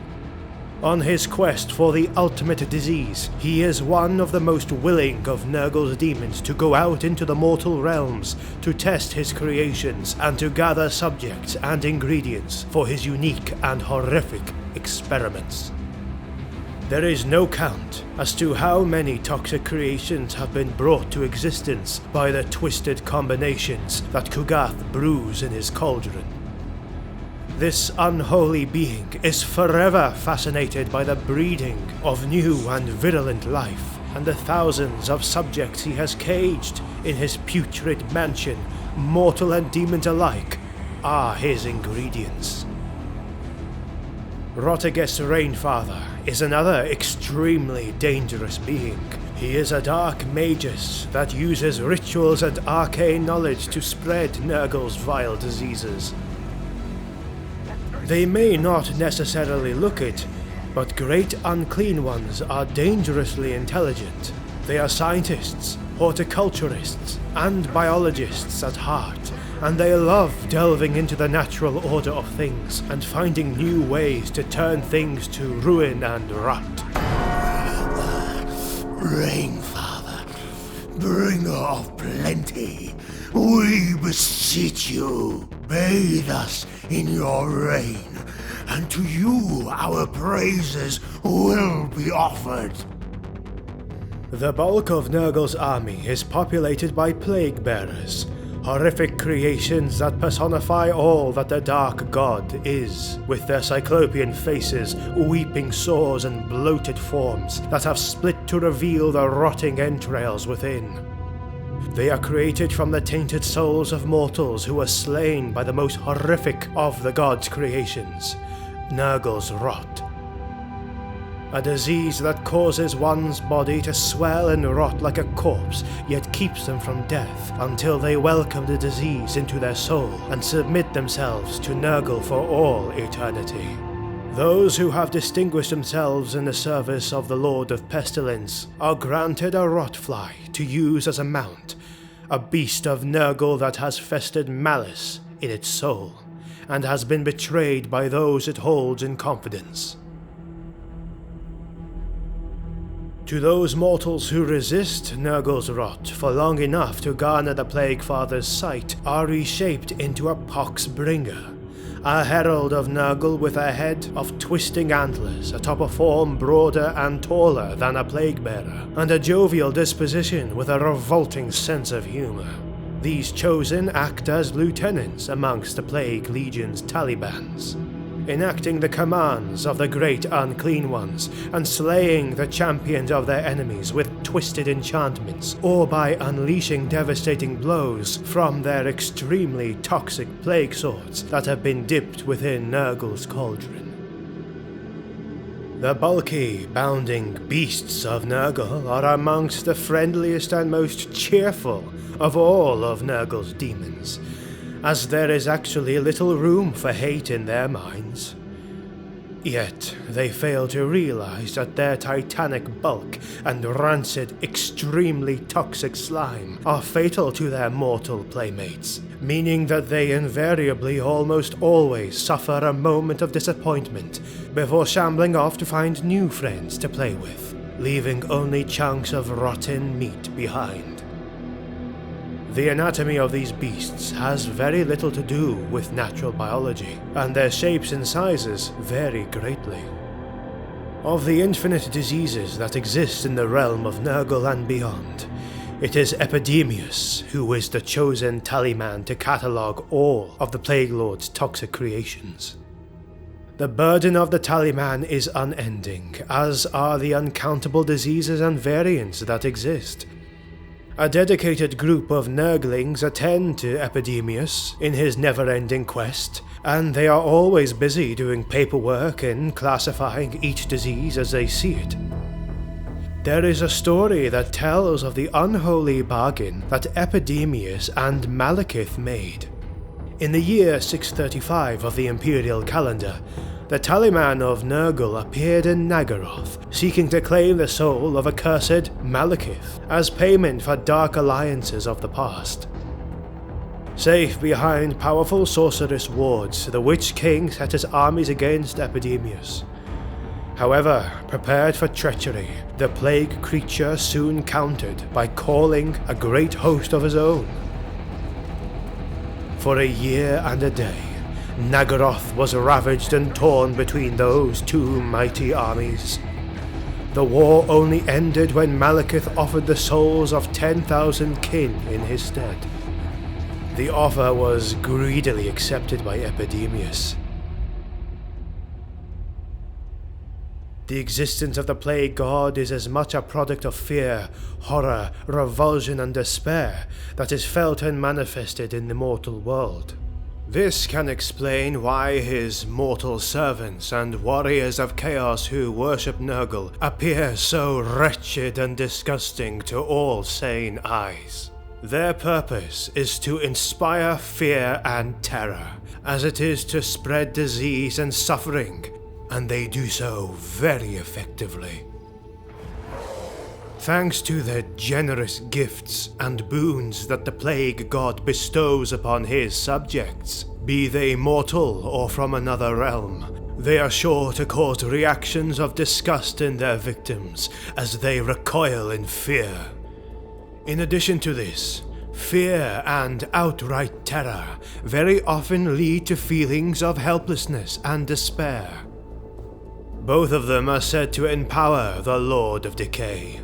On his quest for the ultimate disease, he is one of the most willing of Nurgle's demons to go out into the mortal realms to test his creations and to gather subjects and ingredients for his unique and horrific experiments. There is no count as to how many toxic creations have been brought to existence by the twisted combinations that Kugath brews in his cauldron. This unholy being is forever fascinated by the breeding of new and virulent life, and the thousands of subjects he has caged in his putrid mansion, mortal and demons alike, are his ingredients. Rotigus Rainfather is another extremely dangerous being. He is a dark magus that uses rituals and arcane knowledge to spread Nurgle's vile diseases. They may not necessarily look it, but Great Unclean Ones are dangerously intelligent. They are scientists, horticulturists, and biologists at heart, and they love delving into the natural order of things and finding new ways to turn things to ruin and rot. Rainfather, bringer of plenty, we beseech you, bathe us in your rain, and to you our praises will be offered. The bulk of Nurgle's army is populated by plague bearers, horrific creations that personify all that the Dark God is, with their cyclopean faces, weeping sores, and bloated forms that have split to reveal the rotting entrails within. They are created from the tainted souls of mortals who were slain by the most horrific of the god's creations, Nurgle's rot. A disease that causes one's body to swell and rot like a corpse, yet keeps them from death until they welcome the disease into their soul and submit themselves to Nurgle for all eternity. Those who have distinguished themselves in the service of the Lord of Pestilence are granted a rotfly to use as a mount, a beast of Nurgle that has festered malice in its soul, and has been betrayed by those it holds in confidence. To those mortals who resist Nurgle's rot for long enough to garner the Plague Father's sight are reshaped into a Poxbringer, a herald of Nurgle with a head of twisting antlers atop a form broader and taller than a plague bearer, and a jovial disposition with a revolting sense of humor. These chosen act as lieutenants amongst the Plague Legion's Talibans, enacting the commands of the Great Unclean Ones and slaying the champions of their enemies with twisted enchantments or by unleashing devastating blows from their extremely toxic plague swords that have been dipped within Nurgle's cauldron. The bulky, bounding beasts of Nurgle are amongst the friendliest and most cheerful of all of Nurgle's demons, as there is actually little room for hate in their minds. Yet they fail to realize that their titanic bulk and rancid, extremely toxic slime are fatal to their mortal playmates, meaning that they invariably almost always suffer a moment of disappointment before shambling off to find new friends to play with, leaving only chunks of rotten meat behind. The anatomy of these beasts has very little to do with natural biology, and their shapes and sizes vary greatly. Of the infinite diseases that exist in the realm of Nurgle and beyond, it is Epidemius who is the chosen talisman to catalogue all of the Plague Lord's toxic creations. The burden of the talisman is unending, as are the uncountable diseases and variants that exist. A dedicated group of Nurglings attend to Epidemius in his never-ending quest, and they are always busy doing paperwork and classifying each disease as they see it. There is a story that tells of the unholy bargain that Epidemius and Malekith made. In the year 635 of the Imperial calendar, the talisman of Nurgle appeared in Naggaroth, seeking to claim the soul of accursed Malekith as payment for dark alliances of the past. Safe behind powerful sorceress wards, the Witch King set his armies against Epidemius. However, prepared for treachery, the plague creature soon countered by calling a great host of his own. For a year and a day, Naggaroth was ravaged and torn between those two mighty armies. The war only ended when Malekith offered the souls of 10,000 kin in his stead. The offer was greedily accepted by Epidemius. The existence of the Plague God is as much a product of fear, horror, revulsion, and despair that is felt and manifested in the mortal world. This can explain why his mortal servants and warriors of chaos who worship Nurgle appear so wretched and disgusting to all sane eyes. Their purpose is to inspire fear and terror, as it is to spread disease and suffering, and they do so very effectively. Thanks to the generous gifts and boons that the Plague God bestows upon his subjects, be they mortal or from another realm, they are sure to cause reactions of disgust in their victims as they recoil in fear. In addition to this, fear and outright terror very often lead to feelings of helplessness and despair. Both of them are said to empower the Lord of Decay.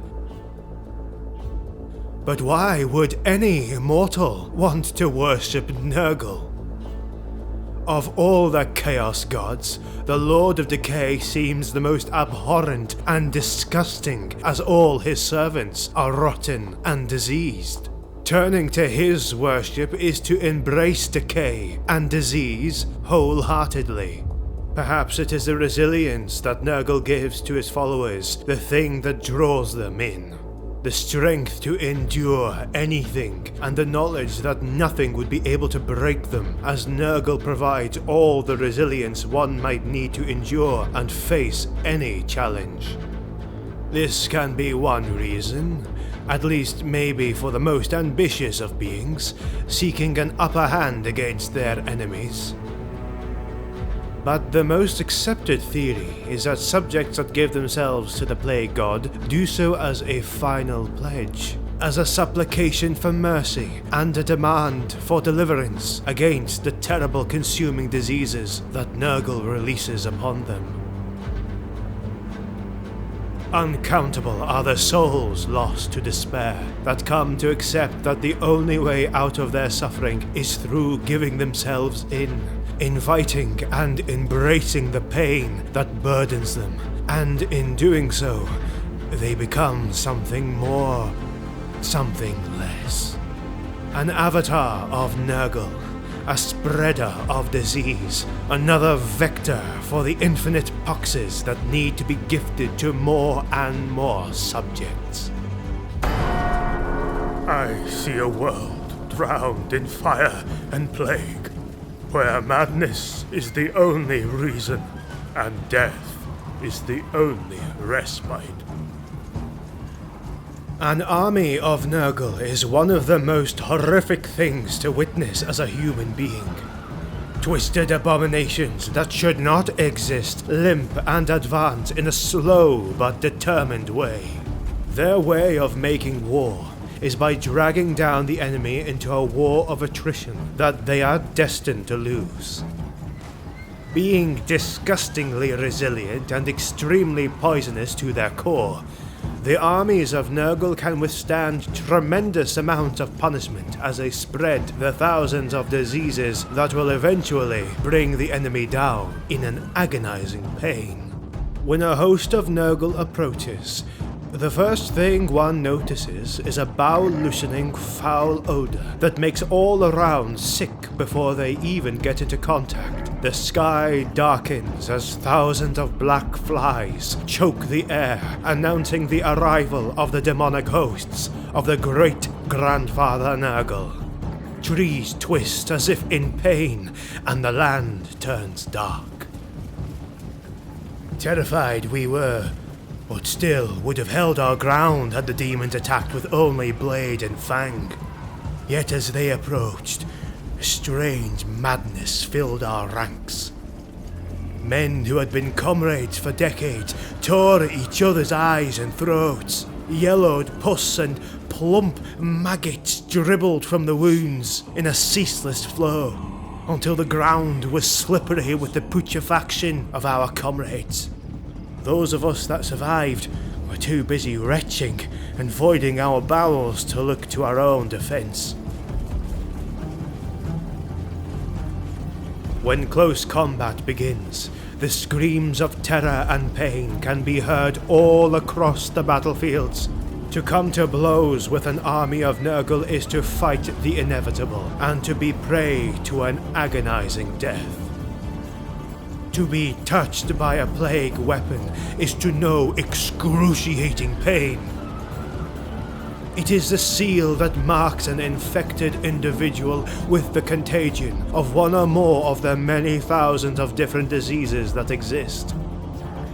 But why would any mortal want to worship Nurgle? Of all the Chaos Gods, the Lord of Decay seems the most abhorrent and disgusting, as all his servants are rotten and diseased. Turning to his worship is to embrace decay and disease wholeheartedly. Perhaps it is the resilience that Nurgle gives to his followers, the thing that draws them in. The strength to endure anything, and the knowledge that nothing would be able to break them, as Nurgle provides all the resilience one might need to endure and face any challenge. This can be one reason, at least maybe for the most ambitious of beings, seeking an upper hand against their enemies. But the most accepted theory is that subjects that give themselves to the Plague God do so as a final pledge, as a supplication for mercy and a demand for deliverance against the terrible consuming diseases that Nurgle releases upon them. Uncountable are the souls lost to despair that come to accept that the only way out of their suffering is through giving themselves in, inviting and embracing the pain that burdens them, and in doing so, they become something more, something less. An avatar of Nurgle, a spreader of disease, another vector for the infinite poxes that need to be gifted to more and more subjects. I see a world drowned in fire and plague, where madness is the only reason and death is the only respite. An army of Nurgle is one of the most horrific things to witness as a human being. Twisted abominations that should not exist limp and advance in a slow but determined way. Their way of making war is by dragging down the enemy into a war of attrition that they are destined to lose. Being disgustingly resilient and extremely poisonous to their core, the armies of Nurgle can withstand tremendous amounts of punishment as they spread the thousands of diseases that will eventually bring the enemy down in an agonizing pain. When a host of Nurgle approaches, the first thing one notices is a bowel-loosening foul odor that makes all around sick before they even get into contact. The sky darkens as thousands of black flies choke the air, announcing the arrival of the demonic hosts of the great-grandfather Nurgle. Trees twist as if in pain, and the land turns dark. Terrified we were, but still would have held our ground had the demons attacked with only blade and fang. Yet as they approached, a strange madness filled our ranks. Men who had been comrades for decades tore at each other's eyes and throats. Yellowed pus and plump maggots dribbled from the wounds in a ceaseless flow, until the ground was slippery with the putrefaction of our comrades. Those of us that survived were too busy retching and voiding our bowels to look to our own defense. When close combat begins, the screams of terror and pain can be heard all across the battlefields. To come to blows with an army of Nurgle is to fight the inevitable, and to be prey to an agonizing death. To be touched by a plague weapon is to know excruciating pain. It is the seal that marks an infected individual with the contagion of one or more of the many thousands of different diseases that exist.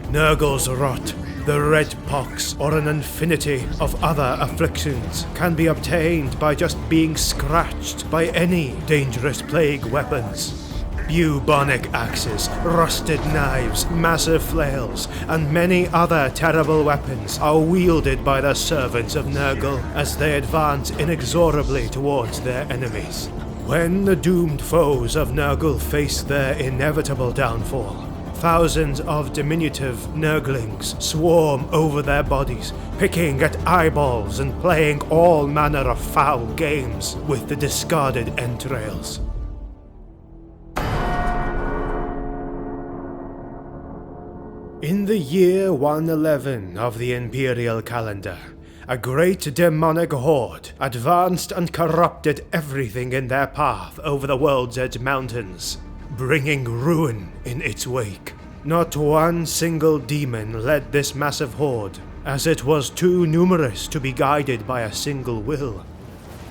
Nurgle's rot, the red pox, or an infinity of other afflictions can be obtained by just being scratched by any dangerous plague weapons. Bubonic axes, rusted knives, massive flails, and many other terrible weapons are wielded by the servants of Nurgle as they advance inexorably towards their enemies. When the doomed foes of Nurgle face their inevitable downfall, thousands of diminutive Nurglings swarm over their bodies, picking at eyeballs and playing all manner of foul games with the discarded entrails. In the year 111 of the Imperial calendar, a great demonic horde advanced and corrupted everything in their path over the World's Edge Mountains, bringing ruin in its wake. Not one single demon led this massive horde, as it was too numerous to be guided by a single will.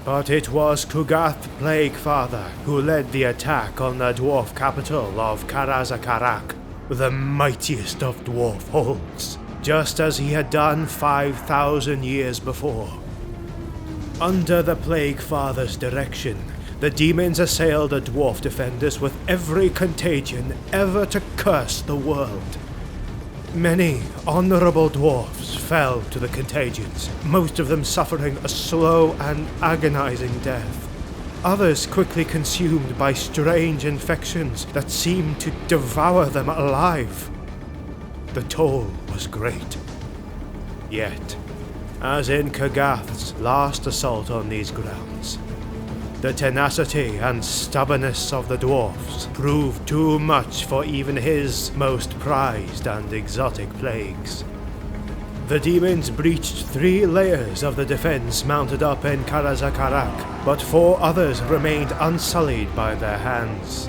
But it was Kugath Plaguefather who led the attack on the dwarf capital of Karazakarak, the mightiest of dwarf holds, just as he had done 5,000 years before. Under the Plaguefather's direction, the demons assailed the dwarf defenders with every contagion ever to curse the world. Many honorable dwarfs fell to the contagions, most of them suffering a slow and agonizing death. Others quickly consumed by strange infections that seemed to devour them alive. The toll was great. Yet, as in Kugath's last assault on these grounds, the tenacity and stubbornness of the dwarfs proved too much for even his most prized and exotic plagues. The demons breached 3 layers of the defense mounted up in Karazakarak, but 4 others remained unsullied by their hands.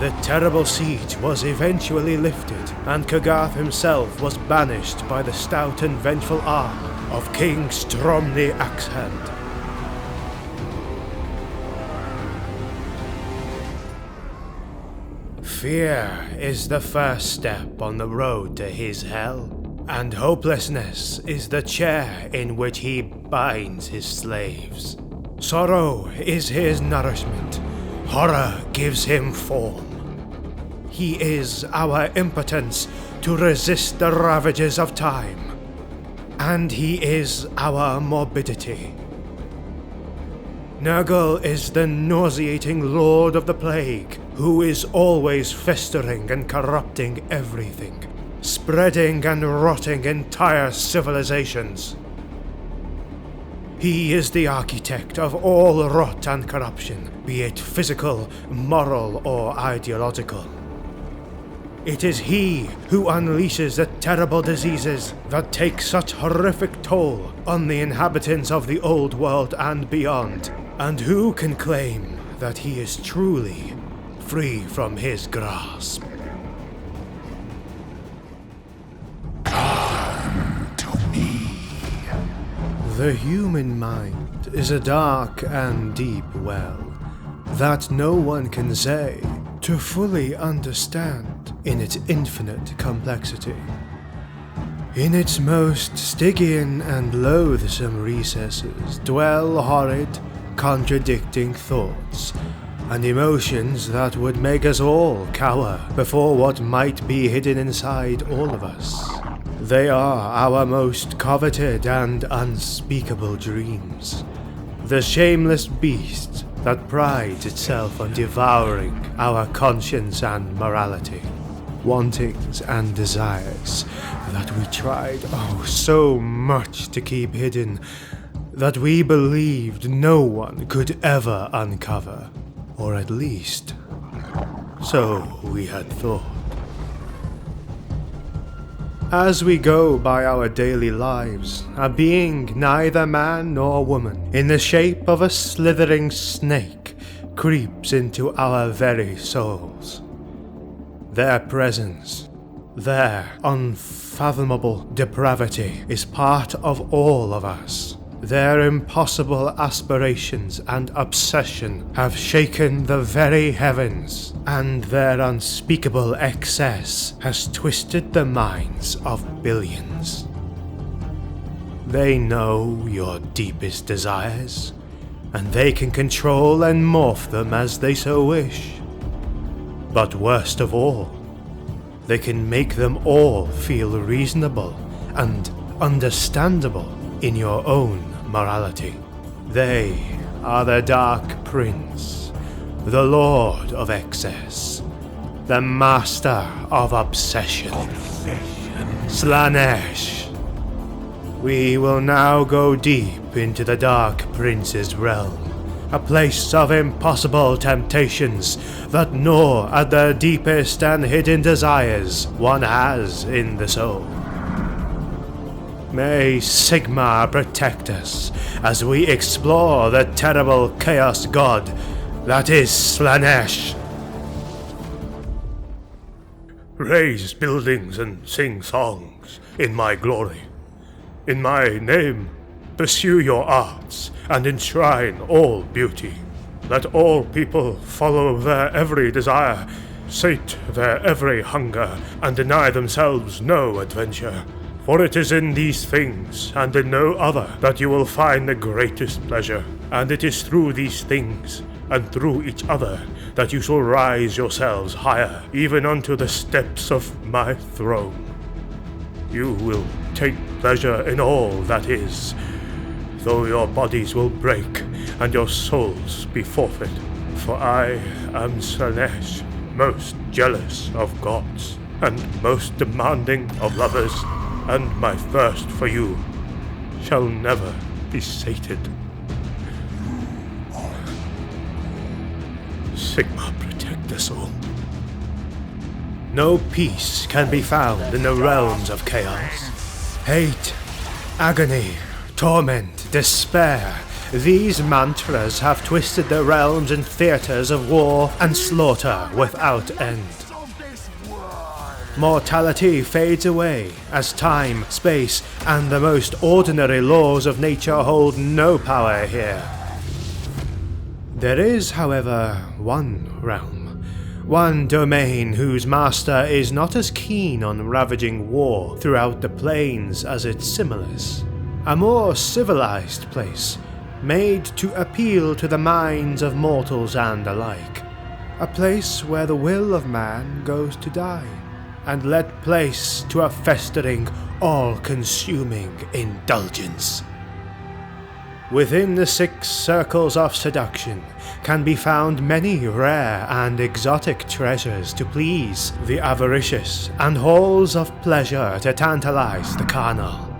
The terrible siege was eventually lifted, and Kugath himself was banished by the stout and vengeful arm of King Stromny Axehand. Fear is the first step on the road to his hell, and hopelessness is the chair in which he binds his slaves. Sorrow is his nourishment, horror gives him form. He is our impotence to resist the ravages of time, and he is our morbidity. Nurgle is the nauseating lord of the plague, who is always festering and corrupting everything, spreading and rotting entire civilizations. He is the architect of all rot and corruption, be it physical, moral, or ideological. It is he who unleashes the terrible diseases that take such horrific toll on the inhabitants of the old world and beyond. And who can claim that he is truly free from his grasp? Come to me. The human mind is a dark and deep well that no one can say to fully understand in its infinite complexity. In its most Stygian and loathsome recesses dwell horrid, contradicting thoughts and emotions that would make us all cower before what might be hidden inside all of us. They are our most coveted and unspeakable dreams, the shameless beast that prides itself on devouring our conscience and morality, wantings and desires that we tried so much to keep hidden that we believed no one could ever uncover, or at least, so we had thought. As we go by our daily lives, a being neither man nor woman, in the shape of a slithering snake, creeps into our very souls. Their presence, their unfathomable depravity is part of all of us. Their impossible aspirations and obsession have shaken the very heavens, and their unspeakable excess has twisted the minds of billions. They know your deepest desires, and they can control and morph them as they so wish. But worst of all, they can make them all feel reasonable and understandable in your own morality. They are the Dark Prince, the Lord of Excess, the Master of Obsession. Slaanesh. We will now go deep into the Dark Prince's realm, a place of impossible temptations that gnaw at the deepest and hidden desires one has in the soul. May Sigma protect us as we explore the terrible chaos god that is Slaanesh. Raise buildings and sing songs in my glory. In my name, pursue your arts and enshrine all beauty. Let all people follow their every desire, sate their every hunger, and deny themselves no adventure. For it is in these things, and in no other, that you will find the greatest pleasure. And it is through these things, and through each other, that you shall rise yourselves higher, even unto the steps of my throne. You will take pleasure in all that is, though your bodies will break, and your souls be forfeit. For I am Slaanesh, most jealous of gods, and most demanding of lovers, and my thirst for you shall never be sated. Sigma protect us all. No peace can be found in the realms of chaos. Hate, agony, torment, despair. These mantras have twisted the realms and theaters of war and slaughter without end. Mortality fades away as time, space, and the most ordinary laws of nature hold no power here. There is, however, one realm One domain whose master is not as keen on ravaging war throughout the plains as its similars. A more civilized place, made to appeal to the minds of mortals and alike. A place where the will of man goes to die, and let place to a festering, all-consuming indulgence. Within the 6 circles of seduction can be found many rare and exotic treasures to please the avaricious, and halls of pleasure to tantalize the carnal.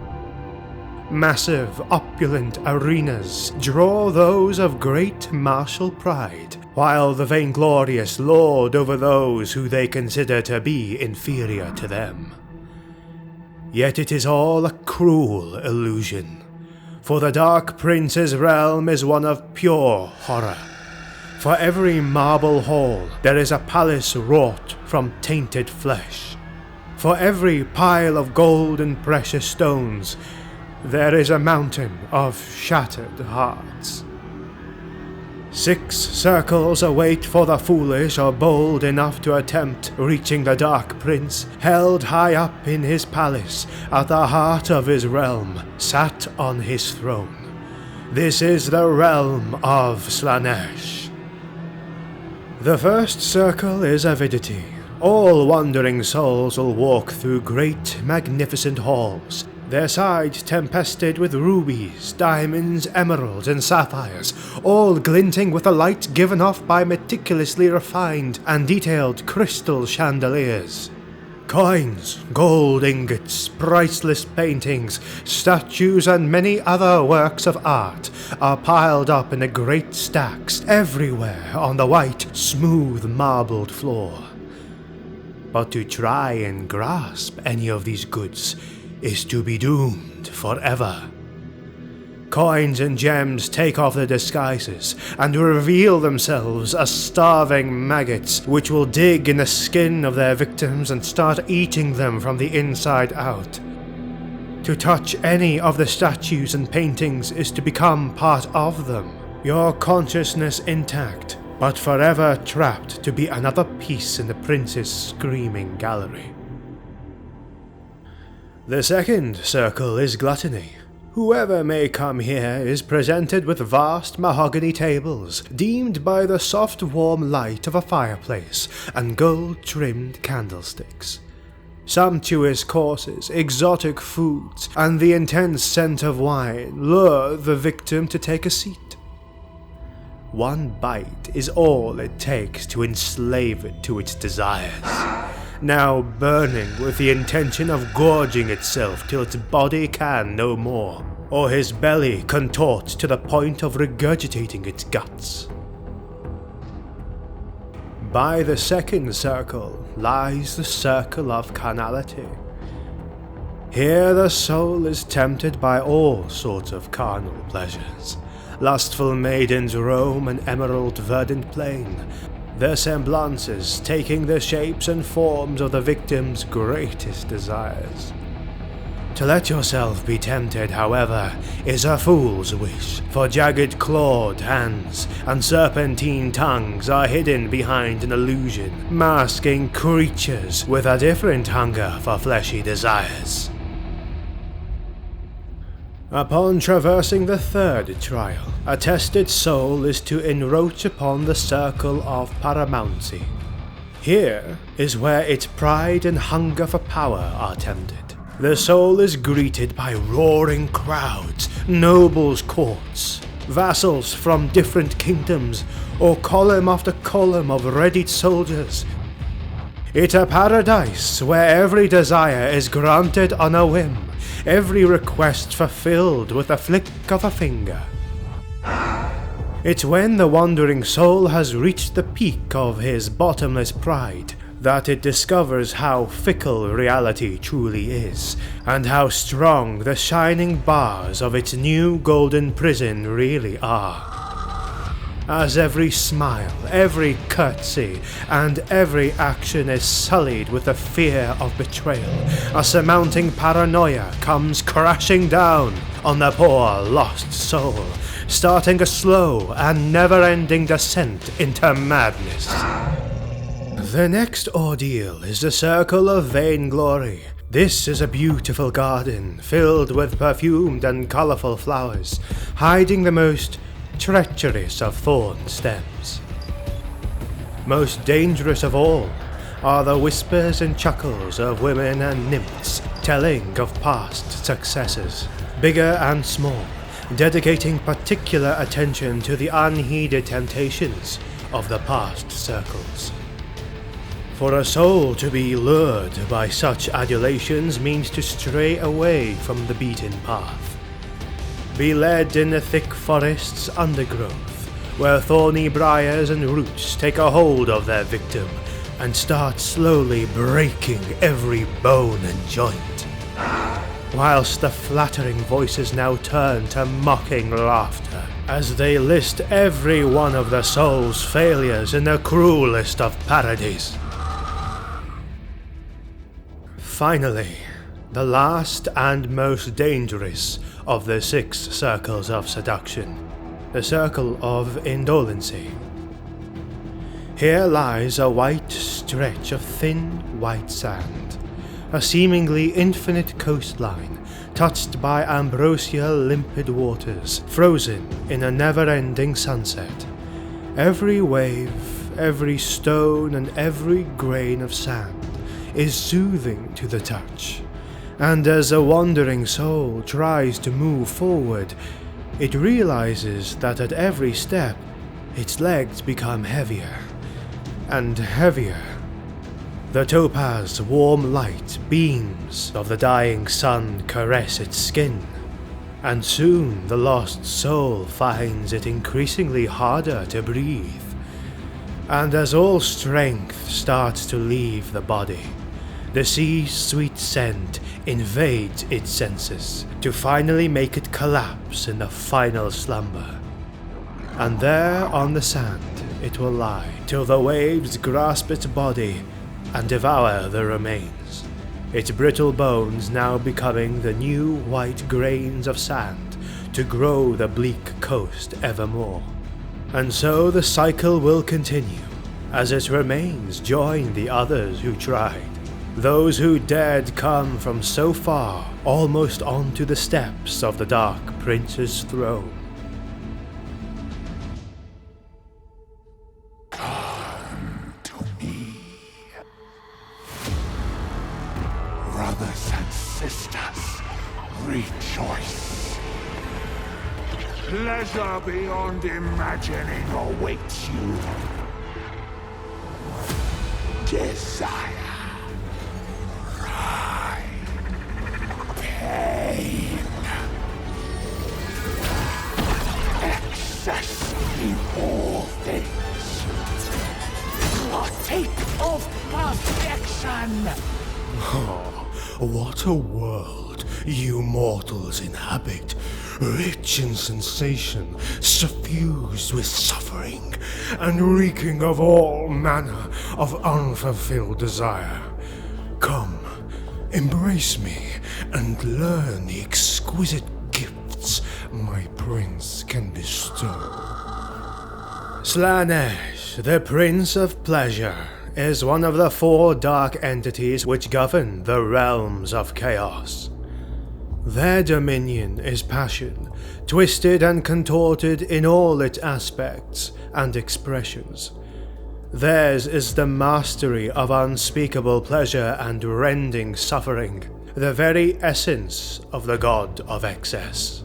Massive, opulent arenas draw those of great martial pride, while the vainglorious lord over those who they consider to be inferior to them. Yet it is all a cruel illusion, for the Dark Prince's realm is one of pure horror. For every marble hall there is a palace wrought from tainted flesh. For every pile of gold and precious stones there is a mountain of shattered hearts. 6 circles await for the foolish or bold enough to attempt reaching the Dark Prince, held high up in his palace at the heart of his realm, sat on his throne. This is the realm of Slaanesh. The first circle is avidity. All wandering souls will walk through great, magnificent halls, their sides tempested with rubies, diamonds, emeralds, and sapphires, all glinting with the light given off by meticulously refined and detailed crystal chandeliers. Coins, gold ingots, priceless paintings, statues, and many other works of art are piled up in the great stacks everywhere on the white, smooth marbled floor. But to try and grasp any of these goods is to be doomed forever. Coins and gems take off their disguises and reveal themselves as starving maggots which will dig in the skin of their victims and start eating them from the inside out. To touch any of the statues and paintings is to become part of them, your consciousness intact, but forever trapped to be another piece in the prince's screaming gallery. The second circle is gluttony. Whoever may come here is presented with vast mahogany tables, deemed by the soft warm light of a fireplace, and gold-trimmed candlesticks. Sumptuous courses, exotic foods, and the intense scent of wine lure the victim to take a seat. One bite is all it takes to enslave it to its desires, now burning with the intention of gorging itself till its body can no more, or his belly contorts to the point of regurgitating its guts. By the second circle lies the circle of carnality. Here the soul is tempted by all sorts of carnal pleasures. Lustful maidens roam an emerald verdant plain, their semblances taking the shapes and forms of the victim's greatest desires. To let yourself be tempted, however, is a fool's wish, for jagged clawed hands and serpentine tongues are hidden behind an illusion, masking creatures with a different hunger for fleshy desires. Upon traversing the third trial, a tested soul is to encroach upon the circle of paramountcy. Here is where its pride and hunger for power are tempted. The soul is greeted by roaring crowds, nobles' courts, vassals from different kingdoms, or column after column of readied soldiers. It's a paradise where every desire is granted on a whim, every request fulfilled with a flick of a finger. It's when the wandering soul has reached the peak of his bottomless pride that it discovers how fickle reality truly is, and how strong the shining bars of its new golden prison really are. As every smile, every curtsy, and every action is sullied with the fear of betrayal, a surmounting paranoia comes crashing down on the poor lost soul, starting a slow and never-ending descent into madness. The next ordeal is the Circle of Vainglory. This is a beautiful garden filled with perfumed and colourful flowers, hiding the most treacherous of thorn stems. Most dangerous of all are the whispers and chuckles of women and nymphs telling of past successes, bigger and small, dedicating particular attention to the unheeded temptations of the past circles. For a soul to be lured by such adulations means to stray away from the beaten path. Be led in the thick forest's undergrowth, where thorny briars and roots take a hold of their victim and start slowly breaking every bone and joint. Whilst the flattering voices now turn to mocking laughter as they list every one of the soul's failures in the cruelest of parodies. Finally, the last and most dangerous of the 6 circles of seduction, the Circle of Indolency. Here lies a white stretch of thin white sand, a seemingly infinite coastline touched by ambrosial limpid waters, frozen in a never-ending sunset. Every wave, every stone and every grain of sand is soothing to the touch, and as a wandering soul tries to move forward, it realizes that at every step its legs become heavier and heavier. The topaz warm light beams of the dying sun caress its skin, and soon the lost soul finds it increasingly harder to breathe. And as all strength starts to leave the body, the sea's sweet scent invades its senses to finally make it collapse in the final slumber. And there on the sand it will lie till the waves grasp its body and devour the remains, its brittle bones now becoming the new white grains of sand to grow the bleak coast evermore. And so the cycle will continue, as its remains join the others who tried, those who dared come from so far almost onto the steps of the Dark Prince's throne. Come to me, brothers and sisters, rejoice. Pleasure beyond imagining awaits you. Desire, pride, pain, excess in all things. Partake of perfection. Oh, what a world you mortals inhabit, rich in sensation, suffused with suffering, and reeking of all manner of unfulfilled desire. Come, embrace me, and learn the exquisite gifts my prince can bestow. Slaanesh, the Prince of Pleasure, is one of the 4 dark entities which govern the realms of chaos. Their dominion is passion, twisted and contorted in all its aspects and expressions. Theirs is the mastery of unspeakable pleasure and rending suffering, the very essence of the god of excess.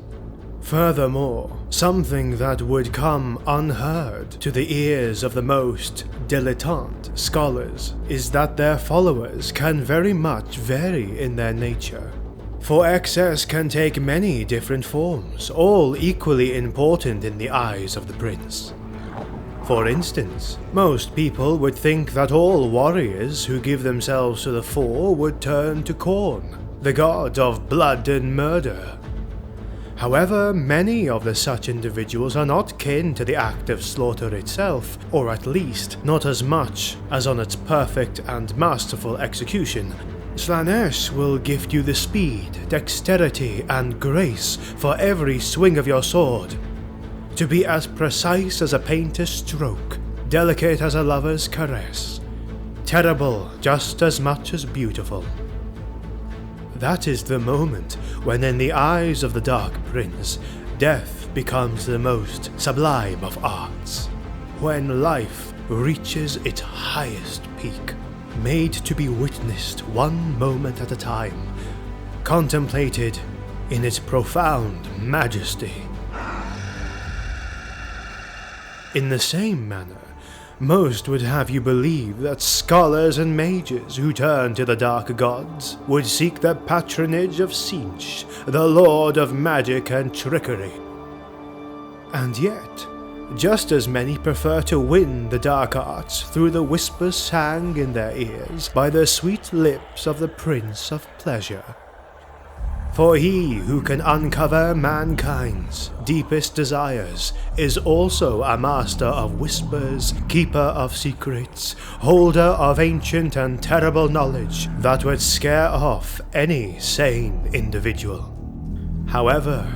Furthermore, something that would come unheard to the ears of the most dilettante scholars is that their followers can very much vary in their nature. For excess can take many different forms, all equally important in the eyes of the prince. For instance, most people would think that all warriors who give themselves to the fore would turn to Khorne, the god of blood and murder. However, many of the such individuals are not kin to the act of slaughter itself, or at least not as much as on its perfect and masterful execution. Slaanesh will gift you the speed, dexterity, and grace for every swing of your sword, to be as precise as a painter's stroke, delicate as a lover's caress, terrible just as much as beautiful. That is the moment when in the eyes of the Dark Prince, death becomes the most sublime of arts, when life reaches its highest peak, made to be witnessed one moment at a time, contemplated in its profound majesty. In the same manner, most would have you believe that scholars and mages who turn to the dark gods would seek the patronage of Tzeentch, the lord of magic and trickery. And yet, just as many prefer to win the dark arts through the whispers sang in their ears by the sweet lips of the Prince of Pleasure. For he who can uncover mankind's deepest desires is also a master of whispers, keeper of secrets, holder of ancient and terrible knowledge that would scare off any sane individual. However,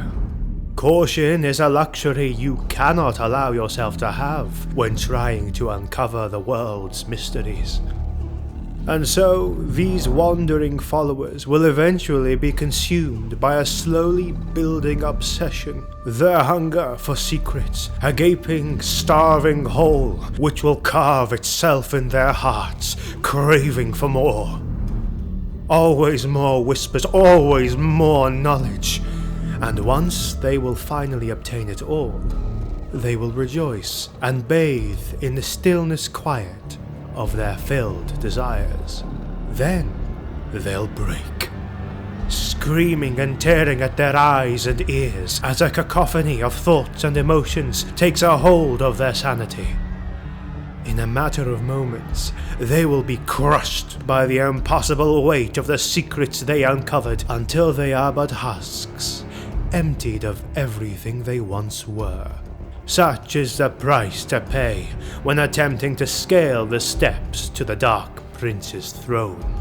caution is a luxury you cannot allow yourself to have when trying to uncover the world's mysteries. And so, these wandering followers will eventually be consumed by a slowly building obsession, their hunger for secrets, a gaping, starving hole which will carve itself in their hearts, craving for more. Always more whispers, always more knowledge. And once they will finally obtain it all, they will rejoice and bathe in the stillness quiet of their filled desires. Then they'll break, screaming and tearing at their eyes and ears as a cacophony of thoughts and emotions takes a hold of their sanity. In a matter of moments, they will be crushed by the impossible weight of the secrets they uncovered until they are but husks, emptied of everything they once were. Such is the price to pay when attempting to scale the steps to the Dark Prince's throne.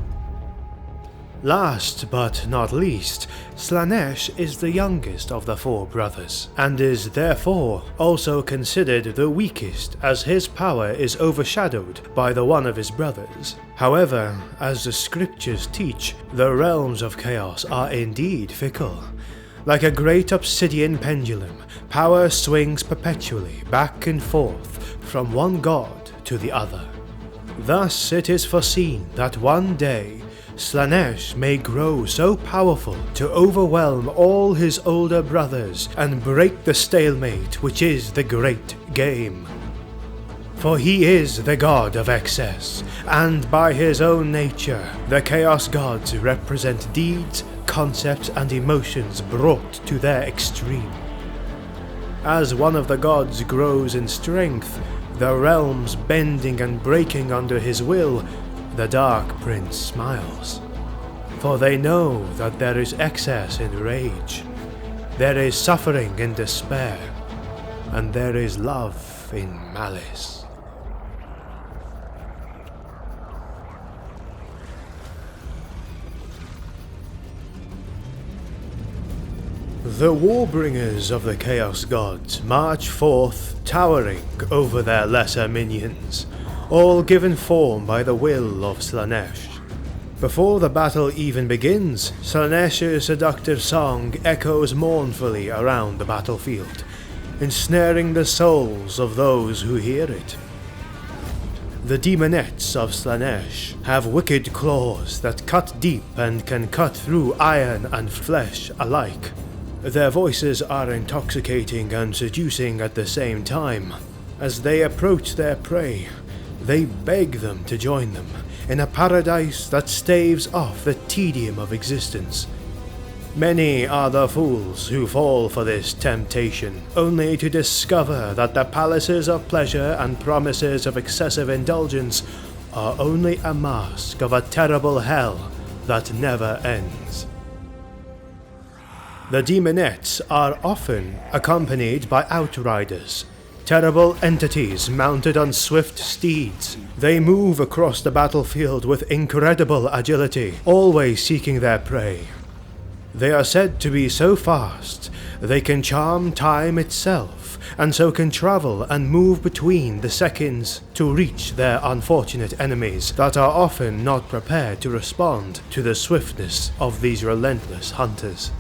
Last but not least, Slaanesh is the youngest of the four brothers, and is therefore also considered the weakest as his power is overshadowed by the one of his brothers. However, as the scriptures teach, the realms of chaos are indeed fickle. Like a great obsidian pendulum, power swings perpetually back and forth from one god to the other. Thus it is foreseen that one day Slaanesh may grow so powerful to overwhelm all his older brothers and break the stalemate which is the great game. For he is the god of excess, and by his own nature, the Chaos Gods represent deeds, concepts, and emotions brought to their extreme. As one of the gods grows in strength, the realms bending and breaking under his will, the Dark Prince smiles. For they know that there is excess in rage, there is suffering in despair, and there is love in malice. The Warbringers of the Chaos Gods march forth, towering over their lesser minions, all given form by the will of Slaanesh. Before the battle even begins, Slaanesh's seductive song echoes mournfully around the battlefield, ensnaring the souls of those who hear it. The demonettes of Slaanesh have wicked claws that cut deep and can cut through iron and flesh alike. Their voices are intoxicating and seducing at the same time. As they approach their prey, they beg them to join them in a paradise that staves off the tedium of existence. Many are the fools who fall for this temptation, only to discover that the palaces of pleasure and promises of excessive indulgence are only a mask of a terrible hell that never ends. The demonettes are often accompanied by outriders, terrible entities mounted on swift steeds. They move across the battlefield with incredible agility, always seeking their prey. They are said to be so fast, they can charm time itself and so can travel and move between the seconds to reach their unfortunate enemies that are often not prepared to respond to the swiftness of these relentless hunters.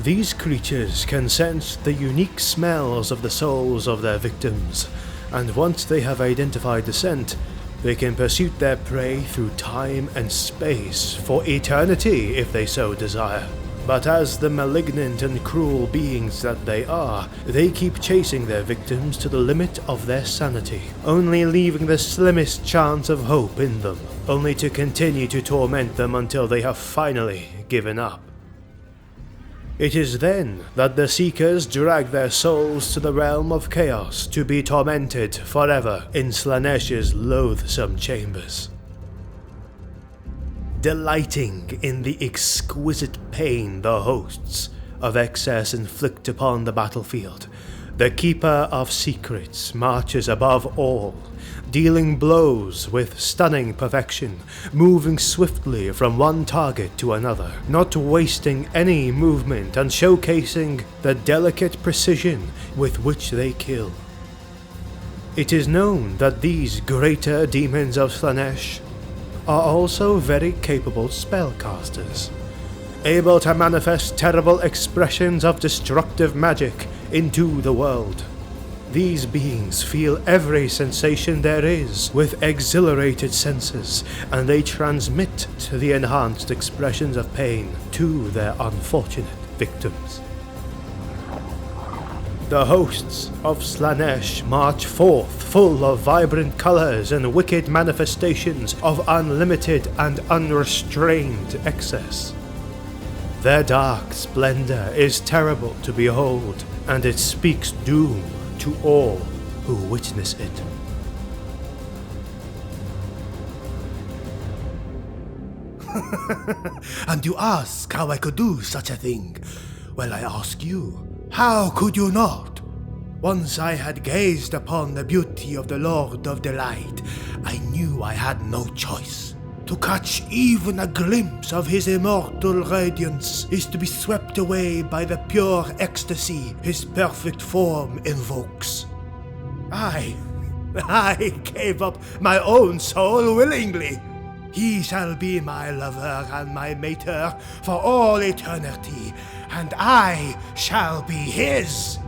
These creatures can sense the unique smells of the souls of their victims, and once they have identified the scent, they can pursue their prey through time and space for eternity if they so desire. But as the malignant and cruel beings that they are, they keep chasing their victims to the limit of their sanity, only leaving the slimmest chance of hope in them, only to continue to torment them until they have finally given up. It is then that the Seekers drag their souls to the realm of chaos to be tormented forever in Slaanesh's loathsome chambers. Delighting in the exquisite pain the hosts of excess inflict upon the battlefield, the Keeper of Secrets marches above all, dealing blows with stunning perfection, moving swiftly from one target to another, not wasting any movement and showcasing the delicate precision with which they kill. It is known that these greater demons of Slaanesh are also very capable spellcasters, able to manifest terrible expressions of destructive magic into the world. These beings feel every sensation there is with exhilarated senses, and they transmit the enhanced expressions of pain to their unfortunate victims. The hosts of Slaanesh march forth full of vibrant colours and wicked manifestations of unlimited and unrestrained excess. Their dark splendour is terrible to behold, and it speaks doom to all who witness it. And you ask how I could do such a thing? Well, I ask you, how could you not? Once I had gazed upon the beauty of the Lord of Delight, I knew I had no choice. To catch even a glimpse of his immortal radiance is to be swept away by the pure ecstasy his perfect form invokes. I gave up my own soul willingly. He shall be my lover and my mater for all eternity, and I shall be his.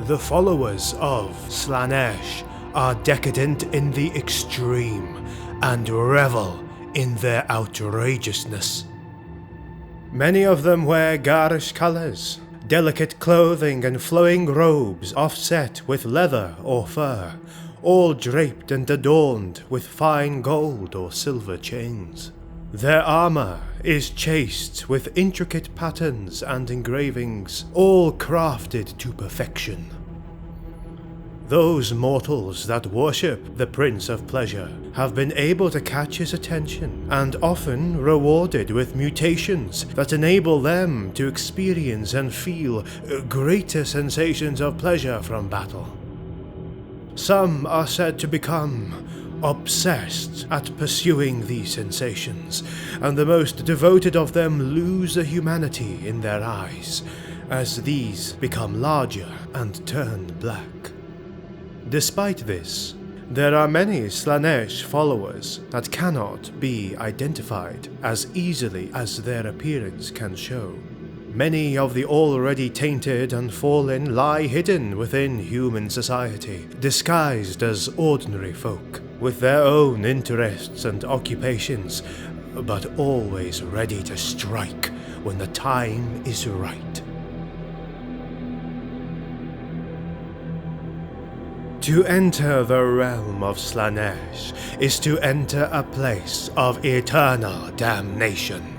The followers of Slaanesh are decadent in the extreme and revel in their outrageousness. Many of them wear garish colors, delicate clothing and flowing robes offset with leather or fur, all draped and adorned with fine gold or silver chains. Their armor is chased with intricate patterns and engravings, all crafted to perfection. Those mortals that worship the Prince of Pleasure have been able to catch his attention, and often rewarded with mutations that enable them to experience and feel greater sensations of pleasure from battle. Some are said to become obsessed at pursuing these sensations, and the most devoted of them lose the humanity in their eyes, as these become larger and turn black. Despite this, there are many Slaanesh followers that cannot be identified as easily as their appearance can show. Many of the already tainted and fallen lie hidden within human society, disguised as ordinary folk, with their own interests and occupations, but always ready to strike when the time is right. To enter the realm of Slaanesh is to enter a place of eternal damnation.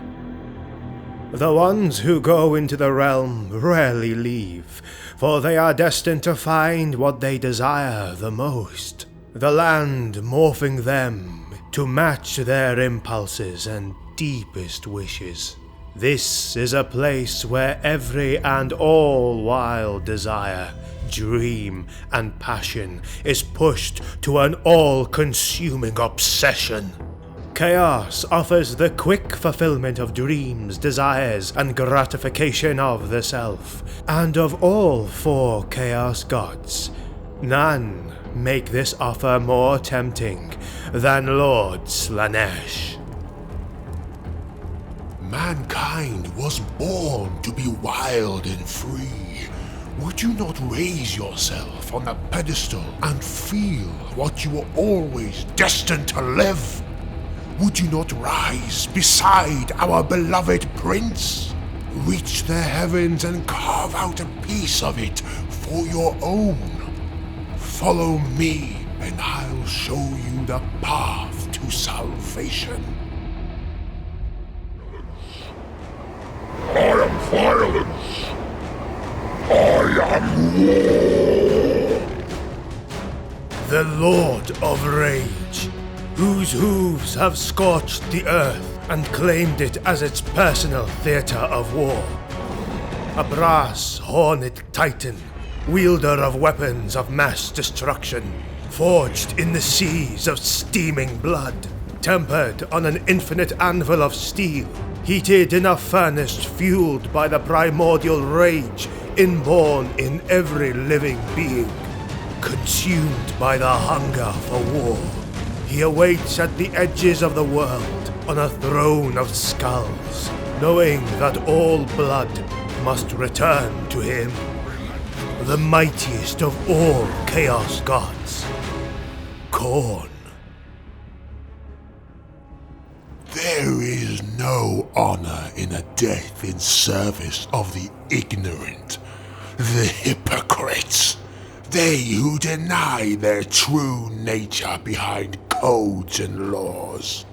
The ones who go into the realm rarely leave, for they are destined to find what they desire the most, the land morphing them to match their impulses and deepest wishes. This is a place where every and all wild desire, dream, and passion is pushed to an all-consuming obsession. Chaos offers the quick fulfillment of dreams, desires, and gratification of the self. And of all 4 Chaos gods, none make this offer more tempting than Lord Slaanesh. Mankind was born to be wild and free. Would you not raise yourself on a pedestal and feel what you were always destined to live? Would you not rise beside our beloved prince? Reach the heavens and carve out a piece of it for your own. Follow me and I'll show you the path to salvation. I am violence. I am war. The Lord of Rage, whose hooves have scorched the earth and claimed it as its personal theater of war. A brass, horned titan, wielder of weapons of mass destruction, forged in the seas of steaming blood, tempered on an infinite anvil of steel, heated in a furnace fueled by the primordial rage inborn in every living being, consumed by the hunger for war. He awaits at the edges of the world on a throne of skulls, knowing that all blood must return to him, the mightiest of all Chaos gods, Khorne. There is no honor in a death in service of the ignorant, the hypocrites, they who deny their true nature behind codes and laws.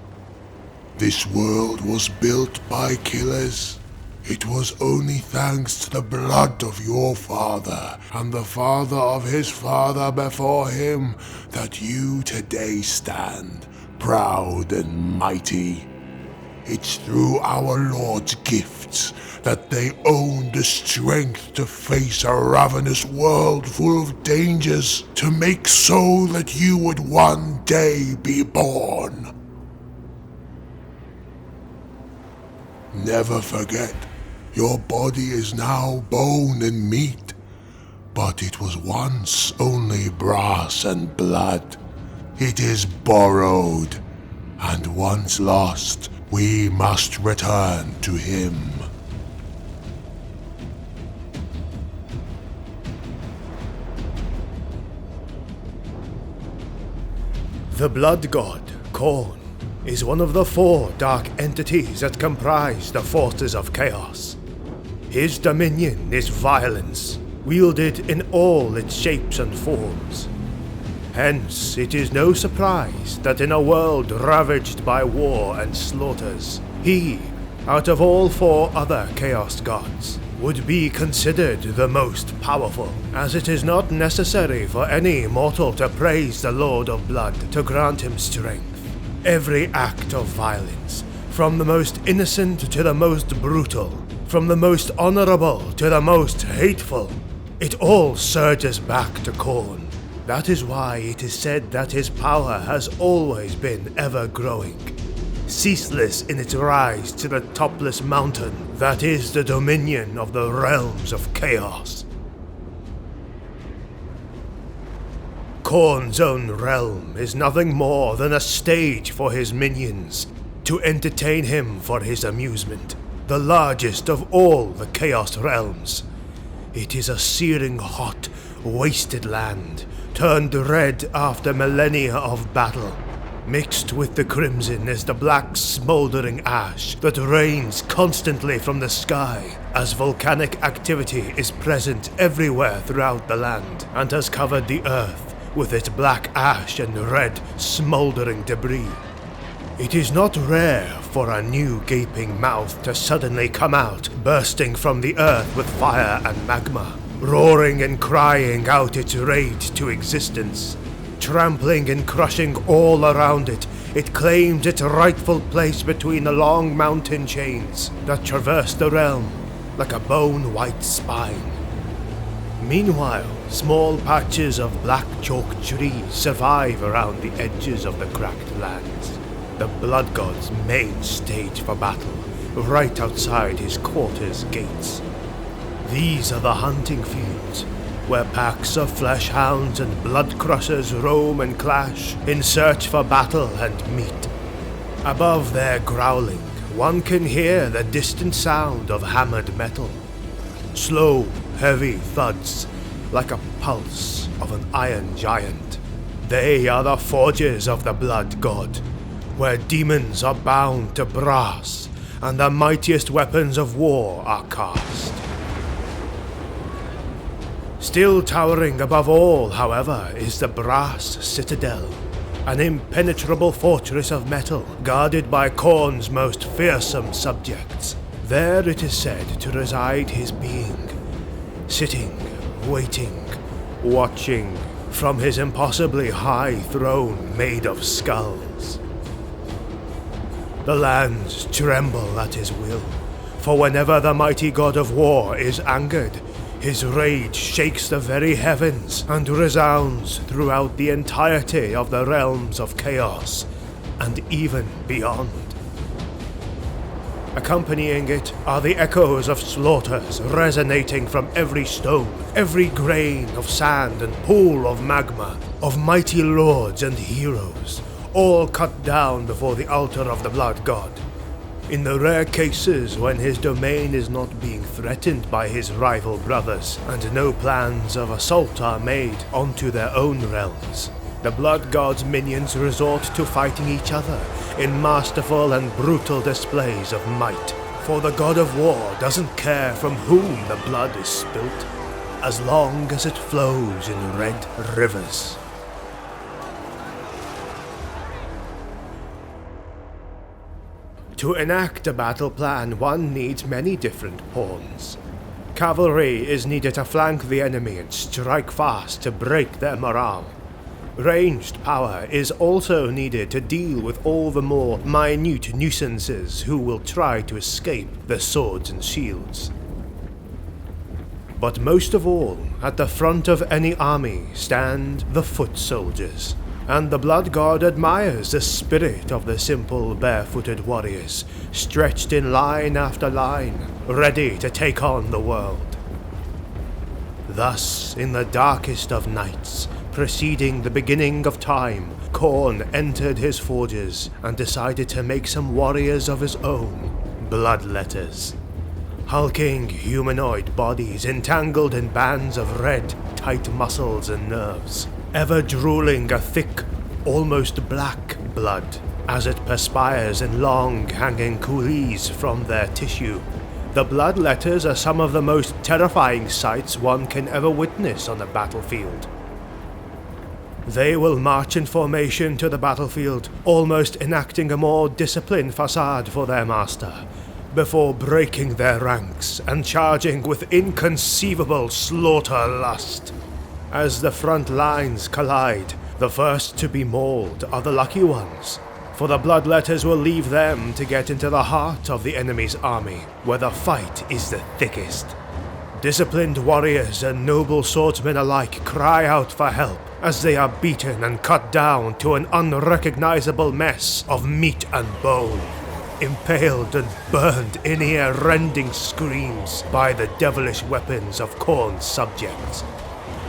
This world was built by killers. It was only thanks to the blood of your father and the father of his father before him that you today stand proud and mighty. It's through our Lord's gifts that they own the strength to face a ravenous world full of dangers, to make so that you would one day be born. Never forget, your body is now bone and meat, but it was once only brass and blood. It is borrowed, and once lost, we must return to him. The Blood God, Khorne, is one of the 4 dark entities that comprise the forces of chaos. His dominion is violence, wielded in all its shapes and forms. Hence, it is no surprise that in a world ravaged by war and slaughters, he, out of all 4 other Chaos gods, would be considered the most powerful, as it is not necessary for any mortal to praise the Lord of Blood to grant him strength. Every act of violence, from the most innocent to the most brutal, from the most honorable to the most hateful, it all surges back to Khorne. That is why it is said that his power has always been ever-growing, ceaseless in its rise to the topless mountain that is the dominion of the realms of chaos. Khorne's own realm is nothing more than a stage for his minions, to entertain him for his amusement, the largest of all the Chaos realms. It is a searing hot, wasted land, turned red after millennia of battle. Mixed with the crimson is the black smoldering ash that rains constantly from the sky, as volcanic activity is present everywhere throughout the land and has covered the earth with its black ash and red smoldering debris. It is not rare for a new gaping mouth to suddenly come out, bursting from the earth with fire and magma, roaring and crying out its rage to existence. Trampling and crushing all around it, it claims its rightful place between the long mountain chains that traverse the realm like a bone-white spine. Meanwhile, small patches of black chalk trees survive around the edges of the cracked lands. the Blood God's main stage for battle, right outside his quarters' gates. These are the hunting fields, where packs of flesh hounds and blood crushers roam and clash in search for battle and meat. Above their growling, one can hear the distant sound of hammered metal. Slow, heavy thuds, like a pulse of an iron giant. They are the forges of the Blood God, where demons are bound to brass, and the mightiest weapons of war are cast. Still towering above all, however, is the Brass Citadel, an impenetrable fortress of metal guarded by Khorne's most fearsome subjects. There it is said to reside his being, sitting, waiting, watching from his impossibly high throne made of skulls. The lands tremble at his will, for whenever the mighty god of war is angered, his rage shakes the very heavens and resounds throughout the entirety of the realms of chaos, and even beyond. Accompanying it are the echoes of slaughters resonating from every stone, every grain of sand and pool of magma, of mighty lords and heroes, all cut down before the altar of the Blood God. In the rare cases when his domain is not being threatened by his rival brothers, and no plans of assault are made onto their own realms, the Blood God's minions resort to fighting each other in masterful and brutal displays of might. For the god of war doesn't care from whom the blood is spilt, as long as it flows in red rivers. To enact a battle plan, one needs many different pawns. Cavalry is needed to flank the enemy and strike fast to break their morale. Ranged power is also needed to deal with all the more minute nuisances who will try to escape the swords and shields. But most of all, at the front of any army stand the foot soldiers. And the Blood God admires the spirit of the simple, barefooted warriors, stretched in line after line, ready to take on the world. Thus, in the darkest of nights, preceding the beginning of time, Khorne entered his forges and decided to make some warriors of his own, bloodletters. Hulking humanoid bodies entangled in bands of red, tight muscles and nerves, ever drooling a thick, almost black blood as it perspires in long hanging coulees from their tissue. The bloodletters are some of the most terrifying sights one can ever witness on a battlefield. They will march in formation to the battlefield, almost enacting a more disciplined facade for their master, before breaking their ranks and charging with inconceivable slaughter-lust. As the front lines collide, the first to be mauled are the lucky ones, for the bloodletters will leave them to get into the heart of the enemy's army, where the fight is the thickest. Disciplined warriors and noble swordsmen alike cry out for help as they are beaten and cut down to an unrecognizable mess of meat and bone, impaled and burned in ear-rending screams by the devilish weapons of Khorne's subjects.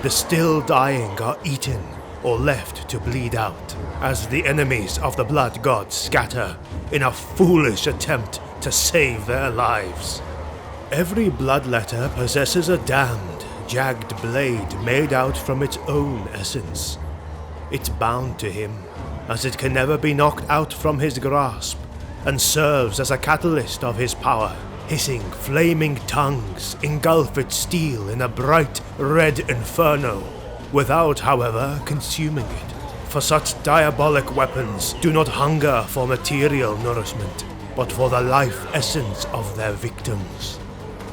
The still dying are eaten or left to bleed out, as the enemies of the Blood God scatter in a foolish attempt to save their lives. Every bloodletter possesses a damned, jagged blade made out from its own essence. It's bound to him, as it can never be knocked out from his grasp, and serves as a catalyst of his power. Hissing, flaming tongues engulf its steel in a bright, red inferno, without, however, consuming it. For such diabolic weapons do not hunger for material nourishment, but for the life essence of their victims.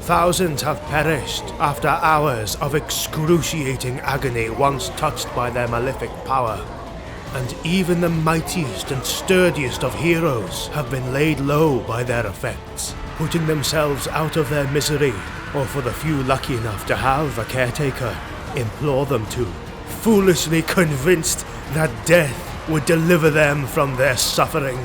Thousands have perished after hours of excruciating agony once touched by their malefic power, and even the mightiest and sturdiest of heroes have been laid low by their effects, putting themselves out of their misery, or for the few lucky enough to have a caretaker implore them to, foolishly convinced that death would deliver them from their suffering.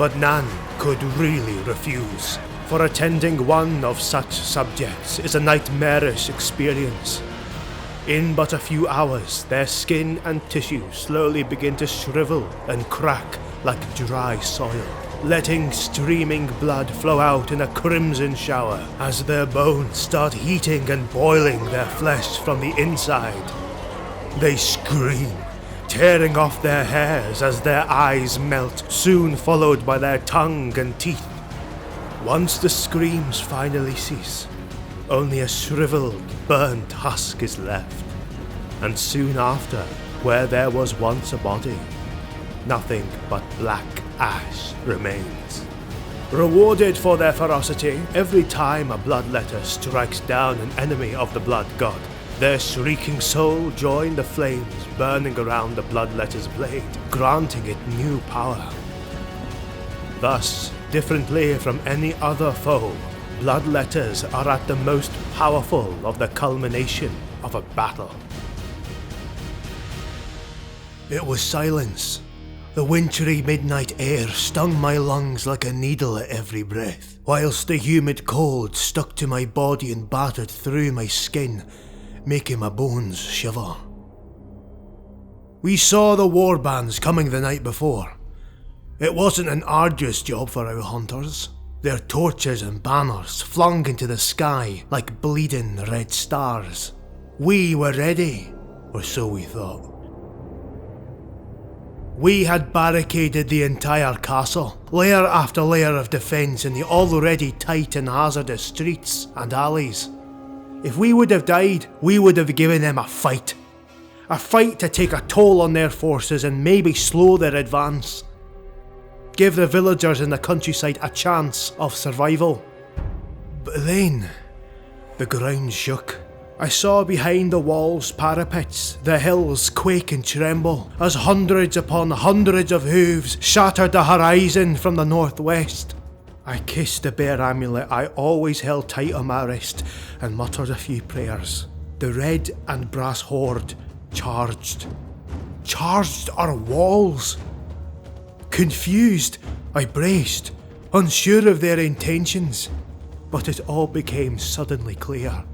but none could really refuse, for attending one of such subjects is a nightmarish experience. In but a few hours, their skin and tissue slowly begin to shrivel and crack like dry soil, letting streaming blood flow out in a crimson shower as their bones start heating and boiling their flesh from the inside. They scream, tearing off their hairs as their eyes melt, soon followed by their tongue and teeth. Once the screams finally cease, only a shriveled, burnt husk is left, and soon after, where there was once a body, nothing but black ash remains. Rewarded for their ferocity, every time a bloodletter strikes down an enemy of the blood god, their shrieking soul joins the flames burning around the bloodletter's blade, granting it new power. Thus, differently from any other foe, bloodletters are at the most powerful of the culmination of a battle. It was silence. The wintry midnight air stung my lungs like a needle at every breath, whilst the humid cold stuck to my body and battered through my skin, making my bones shiver. We saw the war bands coming the night before. It wasn't an arduous job for our hunters. Their torches and banners flung into the sky like bleeding red stars. We were ready, or so we thought. We had barricaded the entire castle, layer after layer of defence in the already tight and hazardous streets and alleys. If we would have died, we would have given them a fight. A fight to take a toll on their forces and maybe slow their advance. Give the villagers in the countryside a chance of survival. But then, the ground shook. I saw behind the walls' parapets the hills quake and tremble as hundreds upon hundreds of hooves shattered the horizon from the northwest. I kissed the bare amulet I always held tight on my wrist and muttered a few prayers. The red and brass horde charged our walls. Confused, I braced, unsure of their intentions, but it all became suddenly clear.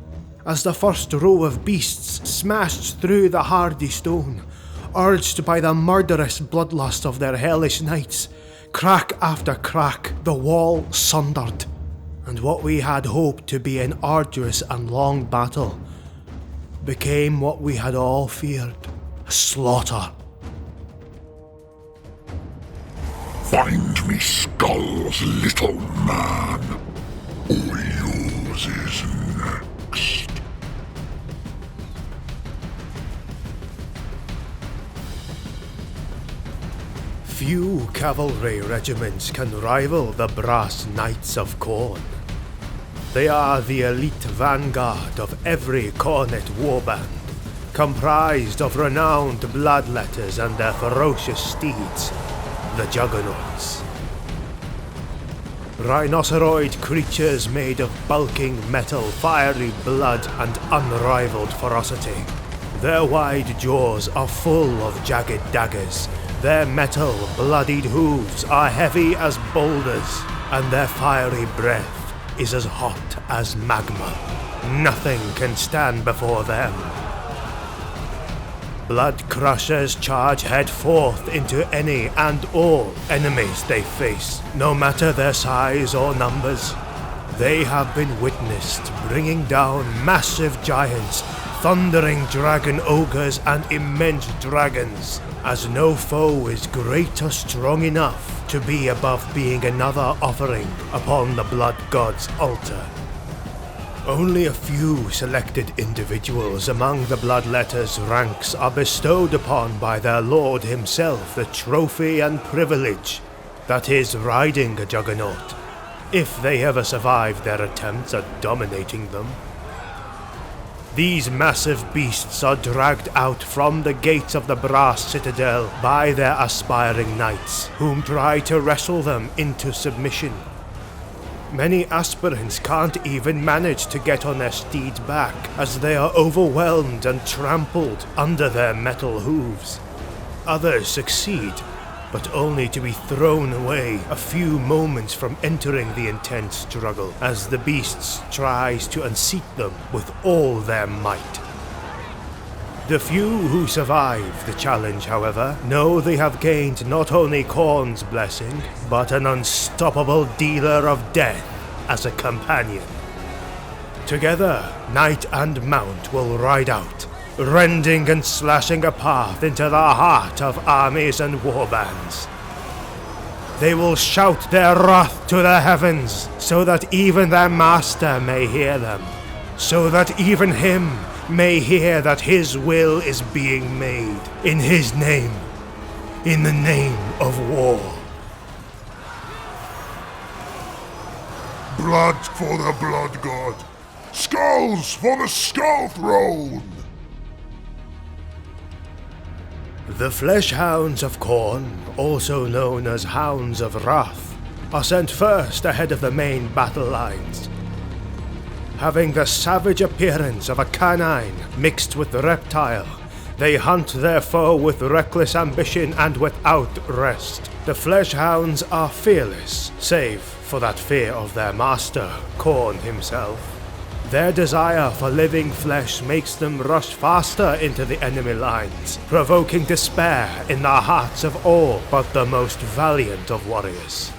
As the first row of beasts smashed through the hardy stone, urged by the murderous bloodlust of their hellish knights, crack after crack, the wall sundered, and what we had hoped to be an arduous and long battle became what we had all feared, slaughter. Find me skulls, little man, or yours is next. Few cavalry regiments can rival the brass knights of Khorne. They are the elite vanguard of every Khornet warband, comprised of renowned bloodletters and their ferocious steeds, the Juggernauts. Rhinoceroid creatures made of bulking metal, fiery blood, and unrivaled ferocity. Their wide jaws are full of jagged daggers. Their metal, bloodied hooves are heavy as boulders, and their fiery breath is as hot as magma. Nothing can stand before them. Blood Crushers charge headforth into any and all enemies they face, no matter their size or numbers. They have been witnessed bringing down massive giants, thundering dragon ogres and immense dragons, as no foe is great or strong enough to be above being another offering upon the blood god's altar. Only a few selected individuals among the bloodletters' ranks are bestowed upon by their lord himself the trophy and privilege that is riding a juggernaut, if they ever survive their attempts at dominating them. These massive beasts are dragged out from the gates of the brass citadel by their aspiring knights, whom try to wrestle them into submission. Many aspirants can't even manage to get on their steeds' back, as they are overwhelmed and trampled under their metal hooves. Others succeed, but only to be thrown away a few moments from entering the intense struggle as the beasts tries to unseat them with all their might. The few who survive the challenge, however, know they have gained not only Khorne's blessing, but an unstoppable dealer of death as a companion. Together, knight and mount will ride out, rending and slashing a path into the heart of armies and warbands. They will shout their wrath to the heavens, so that even their master may hear them, so that even him may hear that his will is being made in his name, in the name of war. Blood for the Blood God! Skulls for the Skull Throne! The Flesh Hounds of Khorne, also known as Hounds of Wrath, are sent first ahead of the main battle lines. Having the savage appearance of a canine mixed with reptile, they hunt their foe with reckless ambition and without rest. The Flesh Hounds are fearless, save for that fear of their master, Khorne himself. Their desire for living flesh makes them rush faster into the enemy lines, provoking despair in the hearts of all but the most valiant of warriors.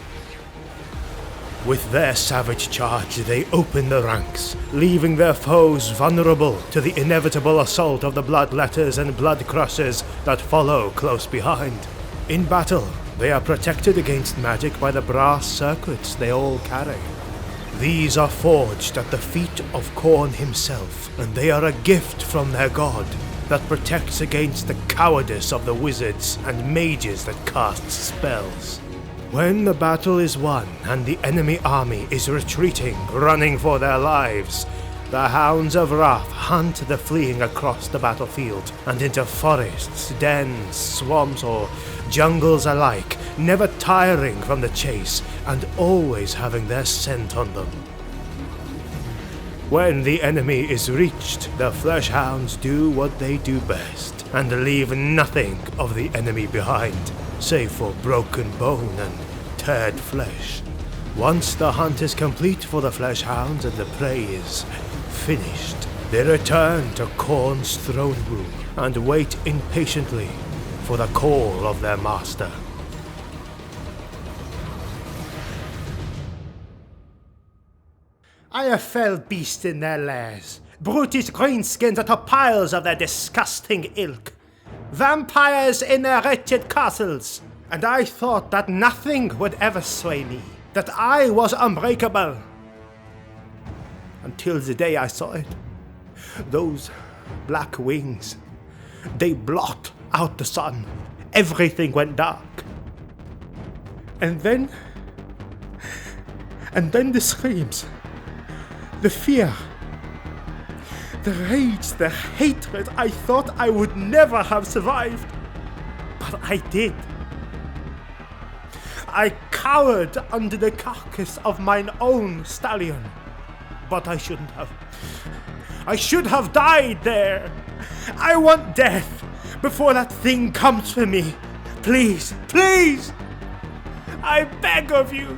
With their savage charge, they open the ranks, leaving their foes vulnerable to the inevitable assault of the bloodletters and bloodcrushers that follow close behind. In battle, they are protected against magic by the brass circlets they all carry. These are forged at the feet of Khorne himself, and they are a gift from their god that protects against the cowardice of the wizards and mages that cast spells. When the battle is won and the enemy army is retreating, running for their lives, the Hounds of Wrath hunt the fleeing across the battlefield and into forests, dens, swamps, or jungles alike, never tiring from the chase and always having their scent on them. When the enemy is reached, the Flesh Hounds do what they do best and leave nothing of the enemy behind, save for broken bone and teared flesh. Once the hunt is complete for the Flesh Hounds and the prey is finished, they return to Khorne's throne room and wait impatiently for the call of their master. I have felled beasts in their lairs, brutish greenskins atop piles of their disgusting ilk, vampires in their wretched castles, and I thought that nothing would ever sway me, that I was unbreakable. Until the day I saw it. Those black wings, they blot out the sun. Everything went dark. And then the screams, the fear, the rage, the hatred. I thought I would never have survived, but I did. I cowered under the carcass of mine own stallion, but I shouldn't have. I should have died there. I want death before that thing comes for me. Please, please, I beg of you.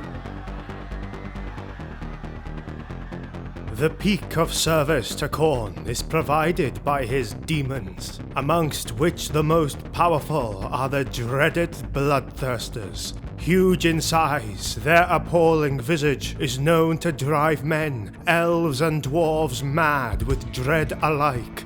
The peak of service to Khorne is provided by his demons, amongst which the most powerful are the dreaded bloodthirsters. Huge in size, their appalling visage is known to drive men, elves and dwarves mad with dread alike.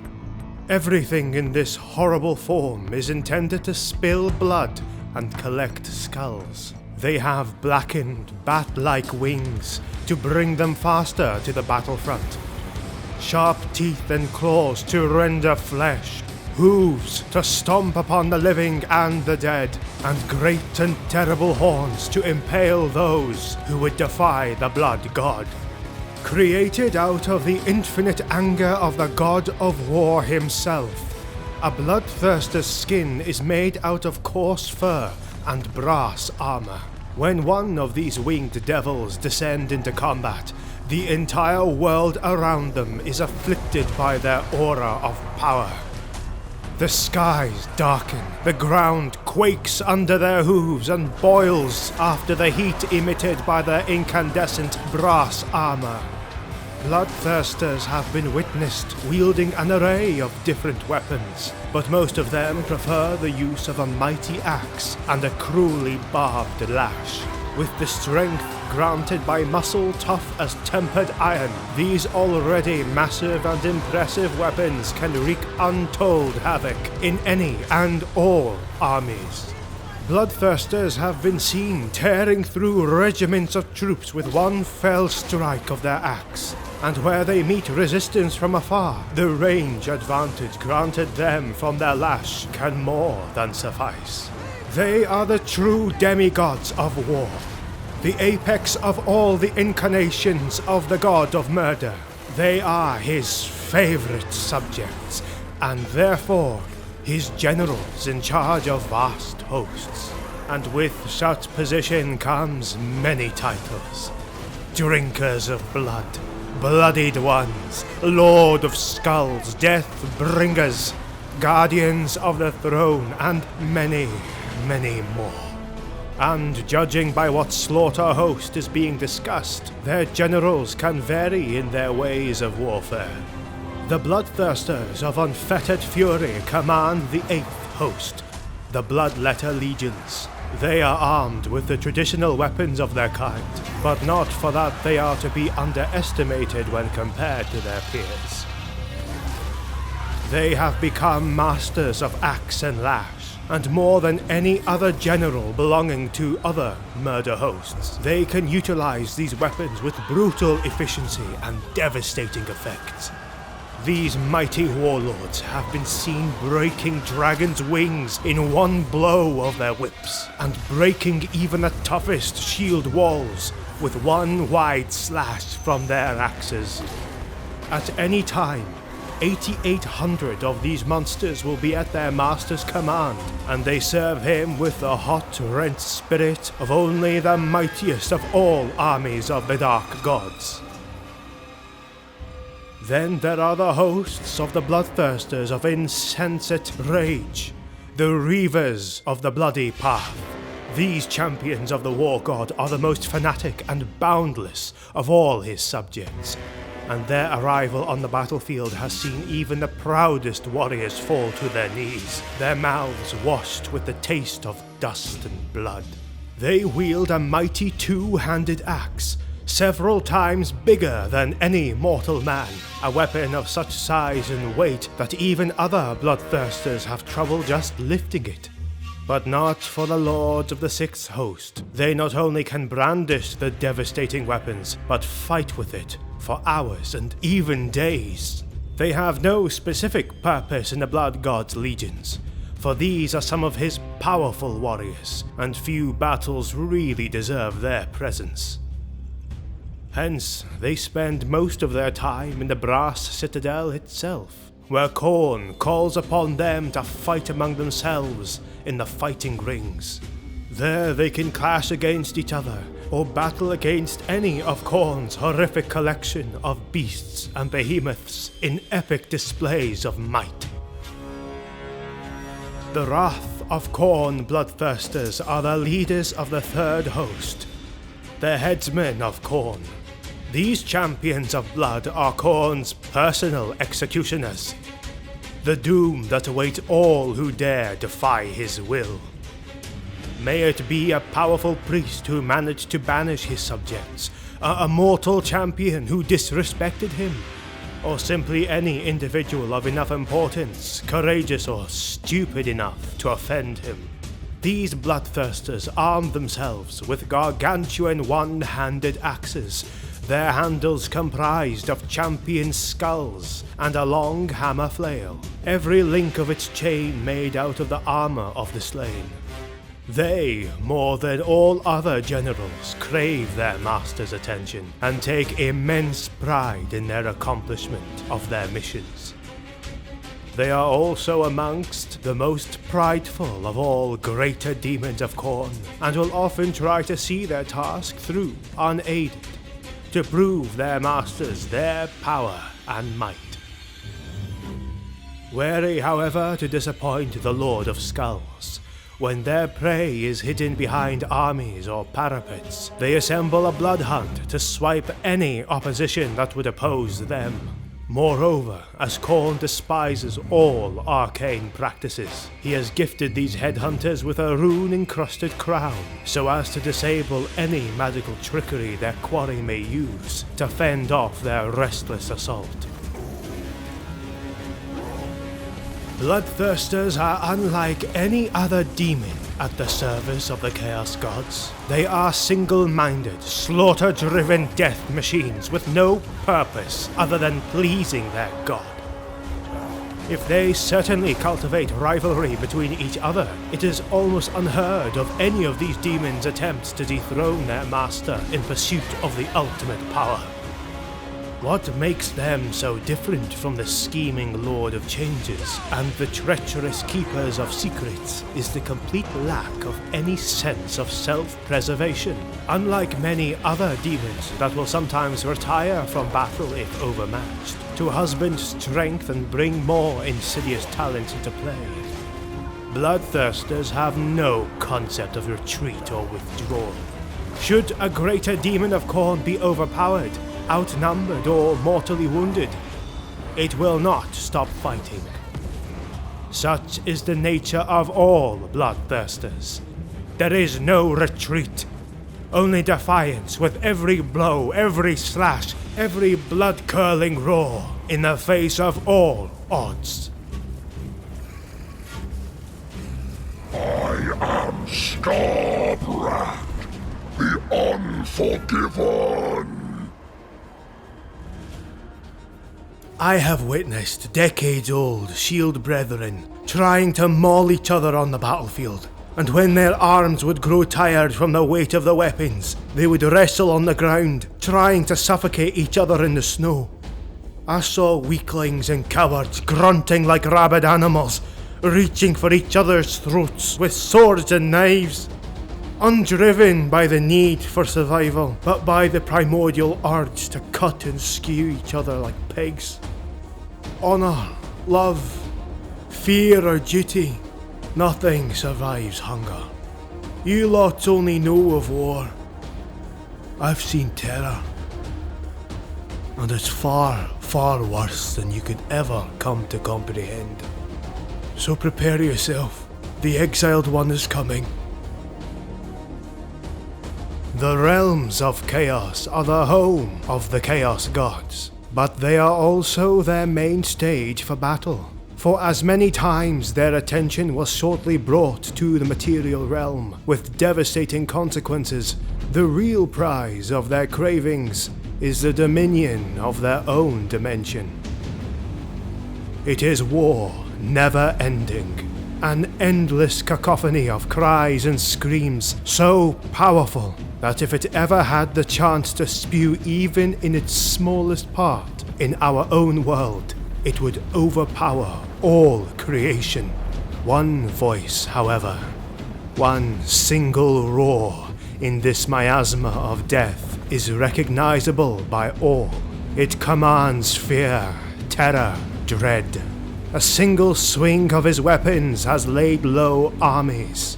Everything in this horrible form is intended to spill blood and collect skulls. They have blackened, bat-like wings to bring them faster to the battlefront, sharp teeth and claws to render flesh, hooves to stomp upon the living and the dead, and great and terrible horns to impale those who would defy the blood god. Created out of the infinite anger of the god of war himself, a bloodthirster's skin is made out of coarse fur and brass armor. When one of these winged devils descend into combat, the entire world around them is afflicted by their aura of power. The skies darken, the ground quakes under their hooves and boils after the heat emitted by their incandescent brass armor. Bloodthirsters have been witnessed wielding an array of different weapons, but most of them prefer the use of a mighty axe and a cruelly barbed lash. With the strength granted by muscle tough as tempered iron, these already massive and impressive weapons can wreak untold havoc in any and all armies. Bloodthirsters have been seen tearing through regiments of troops with one fell strike of their axe, and where they meet resistance from afar, the range advantage granted them from their lash can more than suffice. They are the true demigods of war, the apex of all the incarnations of the god of murder. They are his favorite subjects, and therefore his generals in charge of vast hosts. And with such position comes many titles. Drinkers of blood, bloodied ones, Lord of Skulls, Death Bringers, Guardians of the Throne, and many, many more. And judging by what slaughter host is being discussed, their generals can vary in their ways of warfare. The Bloodthirsters of Unfettered Fury command the 8th host, the Bloodletter Legions. They are armed with the traditional weapons of their kind, but not for that they are to be underestimated when compared to their peers. They have become masters of axe and lash, and more than any other general belonging to other murder hosts, they can utilize these weapons with brutal efficiency and devastating effects. These mighty warlords have been seen breaking dragons' wings in one blow of their whips, and breaking even the toughest shield walls with one wide slash from their axes. At any time, 8,800 of these monsters will be at their master's command, and they serve him with the hot, rent spirit of only the mightiest of all armies of the Dark Gods. Then there are the hosts of the Bloodthirsters of Insensate Rage, the Reavers of the Bloody Path. These champions of the War God are the most fanatic and boundless of all his subjects, and their arrival on the battlefield has seen even the proudest warriors fall to their knees, their mouths washed with the taste of dust and blood. They wield a mighty two-handed axe, several times bigger than any mortal man, a weapon of such size and weight that even other Bloodthirsters have trouble just lifting it. But not for the lords of the 6th host. They not only can brandish the devastating weapons, but fight with it for hours and even days. They have no specific purpose in the Blood God's legions, for these are some of his powerful warriors, and few battles really deserve their presence. Hence, they spend most of their time in the Brass Citadel itself, where Khorne calls upon them to fight among themselves in the fighting rings. There they can clash against each other, or battle against any of Khorne's horrific collection of beasts and behemoths in epic displays of might. The Wrath of Khorne Bloodthirsters are the leaders of the 3rd host, the headsmen of Khorne. These champions of blood are Khorne's personal executioners, the doom that awaits all who dare defy his will. May it be a powerful priest who managed to banish his subjects, a mortal champion who disrespected him, or simply any individual of enough importance, courageous or stupid enough to offend him. These Bloodthirsters arm themselves with gargantuan one-handed axes, their handles comprised of champion skulls and a long hammer flail, every link of its chain made out of the armor of the slain. They, more than all other generals, crave their master's attention and take immense pride in their accomplishment of their missions. They are also amongst the most prideful of all greater demons of Khorne, and will often try to see their task through unaided, to prove their masters their power and might. Wary, however, to disappoint the Lord of Skulls. When their prey is hidden behind armies or parapets, they assemble a blood hunt to swipe any opposition that would oppose them. Moreover, as Khorne despises all arcane practices, he has gifted these headhunters with a rune-encrusted crown, so as to disable any magical trickery their quarry may use to fend off their restless assault. Bloodthirsters are unlike any other demon at the service of the Chaos Gods. They are single-minded, slaughter-driven death machines with no purpose other than pleasing their god. If they certainly cultivate rivalry between each other, it is almost unheard of any of these demons' attempts to dethrone their master in pursuit of the ultimate power. What makes them so different from the scheming Lord of Changes and the treacherous Keepers of Secrets is the complete lack of any sense of self-preservation. Unlike many other demons that will sometimes retire from battle if overmatched, to husband strength and bring more insidious talents into play, Bloodthirsters have no concept of retreat or withdrawal. Should a greater demon of Khorne be overpowered, outnumbered or mortally wounded, it will not stop fighting. Such is the nature of all bloodthirsters. There is no retreat, only defiance with every blow, every slash, every blood-curdling roar in the face of all odds. I am Scarbrand, the Unforgiven. I have witnessed decades-old shield brethren trying to maul each other on the battlefield, and when their arms would grow tired from the weight of the weapons, they would wrestle on the ground, trying to suffocate each other in the snow. I saw weaklings and cowards grunting like rabid animals, reaching for each other's throats with swords and knives, undriven by the need for survival, but by the primordial urge to cut and skew each other like pigs. Honor, love, fear or duty, nothing survives hunger. You lots only know of war. I've seen terror, and it's far, far worse than you could ever come to comprehend. So prepare yourself, the exiled one is coming. The realms of chaos are the home of the Chaos Gods, but they are also their main stage for battle. For as many times their attention was shortly brought to the material realm with devastating consequences, the real prize of their cravings is the dominion of their own dimension. It is war, never ending. An endless cacophony of cries and screams, so powerful that if it ever had the chance to spew even in its smallest part in our own world, it would overpower all creation. One voice, however, one single roar in this miasma of death is recognizable by all. It commands fear, terror, dread. A single swing of his weapons has laid low armies.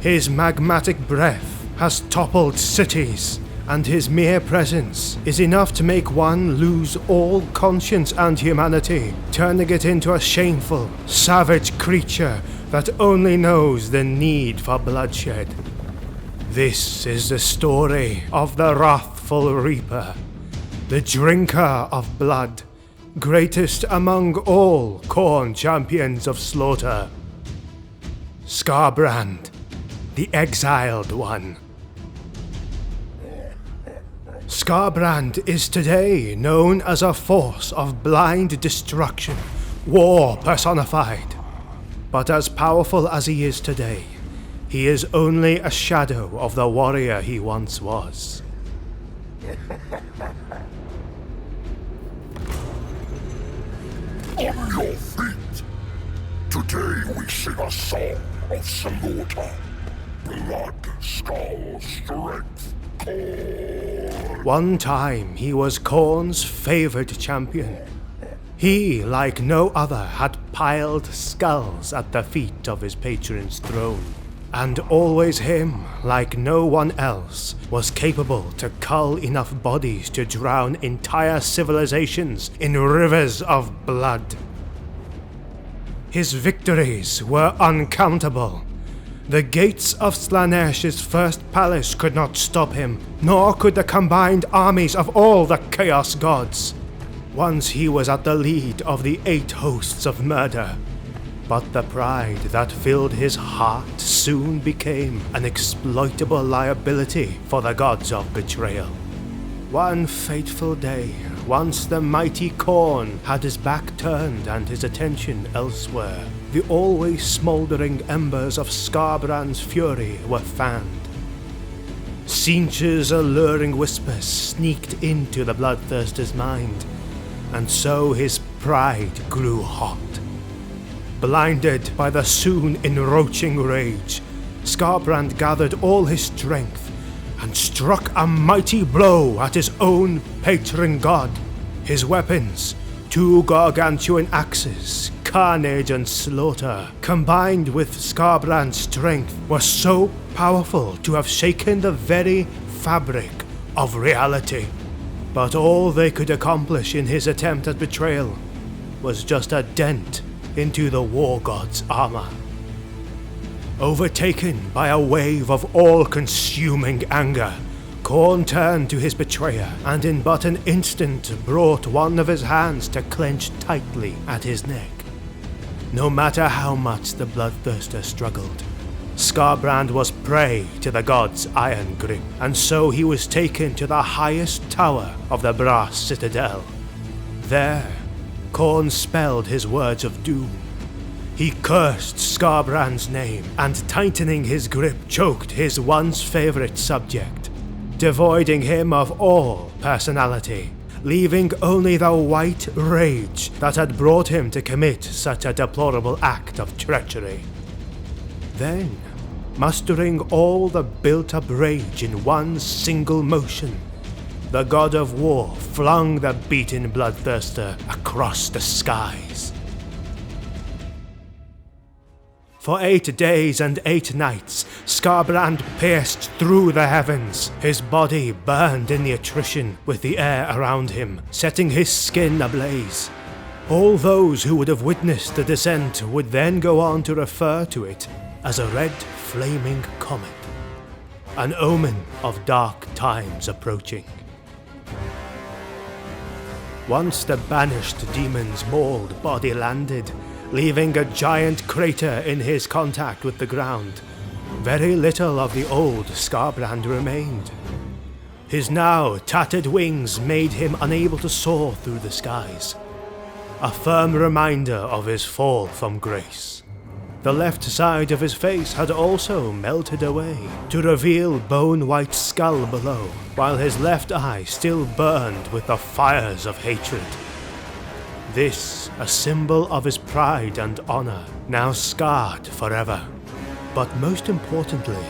His magmatic breath has toppled cities, and his mere presence is enough to make one lose all conscience and humanity, turning it into a shameful, savage creature that only knows the need for bloodshed. This is the story of the wrathful Reaper, the drinker of blood, greatest among all Khorne champions of slaughter. Scarbrand, the exiled one. Scarbrand is today known as a force of blind destruction, war personified. But as powerful as he is today, he is only a shadow of the warrior he once was. On your feet! Today we sing a song of slaughter, blood, skull, strength, Khorne. One time he was Khorne's favored champion. He, like no other, had piled skulls at the feet of his patron's throne. And always him, like no one else, was capable to cull enough bodies to drown entire civilizations in rivers of blood. His victories were uncountable. The gates of Slaanesh's first palace could not stop him, nor could the combined armies of all the Chaos Gods. Once he was at the lead of the 8 hosts of murder, but the pride that filled his heart soon became an exploitable liability for the gods of betrayal. One fateful day, once the mighty Khorne had his back turned and his attention elsewhere, the always smouldering embers of Skarbrand's fury were fanned. Tzeentch's alluring whispers sneaked into the bloodthirster's mind, and so his pride grew hot. Blinded by the soon encroaching rage, Skarbrand gathered all his strength and struck a mighty blow at his own patron god. His weapons, 2 gargantuan axes, carnage and slaughter, combined with Skarbrand's strength, were so powerful to have shaken the very fabric of reality. But all they could accomplish in his attempt at betrayal was just a dent into the war god's armor. Overtaken by a wave of all-consuming anger, Khorne turned to his betrayer and in but an instant brought one of his hands to clench tightly at his neck. No matter how much the bloodthirster struggled, Skarbrand was prey to the god's iron grip, and so he was taken to the highest tower of the brass citadel. There, Khorne spelled his words of doom. He cursed Skarbrand's name, and tightening his grip choked his once favorite subject, devoiding him of all personality, leaving only the white rage that had brought him to commit such a deplorable act of treachery. Then, mustering all the built-up rage in one single motion, the god of war flung the beaten bloodthirster across the skies. For 8 days and 8 nights, Skarbrand pierced through the heavens. His body burned in the attrition with the air around him, setting his skin ablaze. All those who would have witnessed the descent would then go on to refer to it as a red flaming comet, an omen of dark times approaching. Once the banished demon's mauled body landed, leaving a giant crater in his contact with the ground, very little of the old Skarbrand remained. His now tattered wings made him unable to soar through the skies, a firm reminder of his fall from grace. The left side of his face had also melted away, to reveal bone-white skull below, while his left eye still burned with the fires of hatred. This, a symbol of his pride and honor, now scarred forever. But most importantly,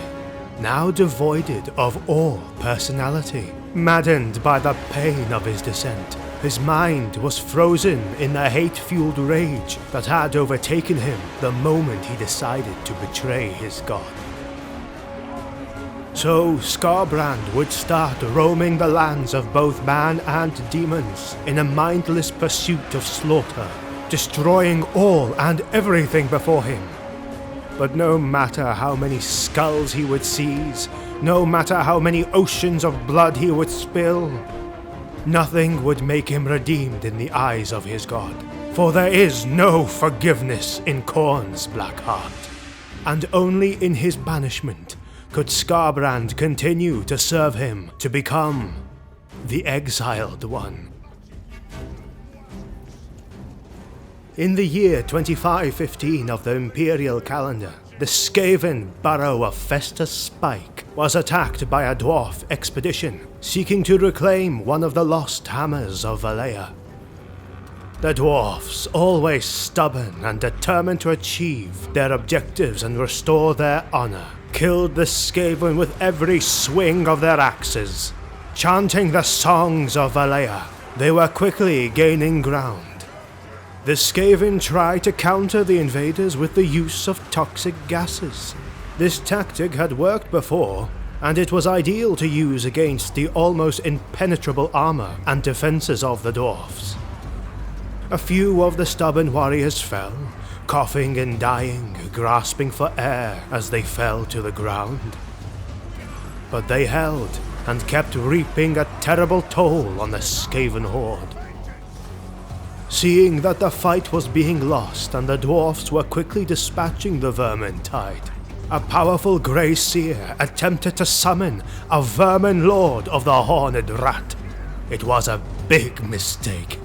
now devoided of all personality. Maddened by the pain of his descent, his mind was frozen in the hate-fueled rage that had overtaken him the moment he decided to betray his god. So Skarbrand would start roaming the lands of both man and demons in a mindless pursuit of slaughter, destroying all and everything before him. But no matter how many skulls he would seize, no matter how many oceans of blood he would spill, nothing would make him redeemed in the eyes of his god. For there is no forgiveness in Khorne's black heart. And only in his banishment could Skarbrand continue to serve him, to become the Exiled One. In the year 2515 of the Imperial calendar, the Skaven burrow of Festus Spike was attacked by a dwarf expedition seeking to reclaim one of the lost hammers of Valea. The dwarfs, always stubborn and determined to achieve their objectives and restore their honor, killed the Skaven with every swing of their axes. Chanting the songs of Valea, they were quickly gaining ground. The Skaven tried to counter the invaders with the use of toxic gases. This tactic had worked before, and it was ideal to use against the almost impenetrable armor and defenses of the dwarfs. A few of the stubborn warriors fell, coughing and dying, grasping for air as they fell to the ground. But they held and kept reaping a terrible toll on the Skaven horde. Seeing that the fight was being lost and the dwarfs were quickly dispatching the Vermintide, a powerful Grey Seer attempted to summon a Vermin Lord of the Horned Rat. It was a big mistake.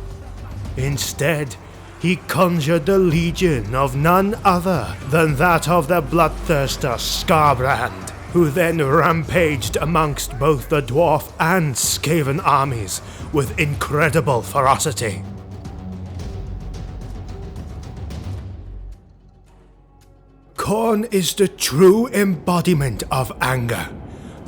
Instead, he conjured the legion of none other than that of the bloodthirster Skarbrand, who then rampaged amongst both the dwarf and Skaven armies with incredible ferocity. Khorne is the true embodiment of anger,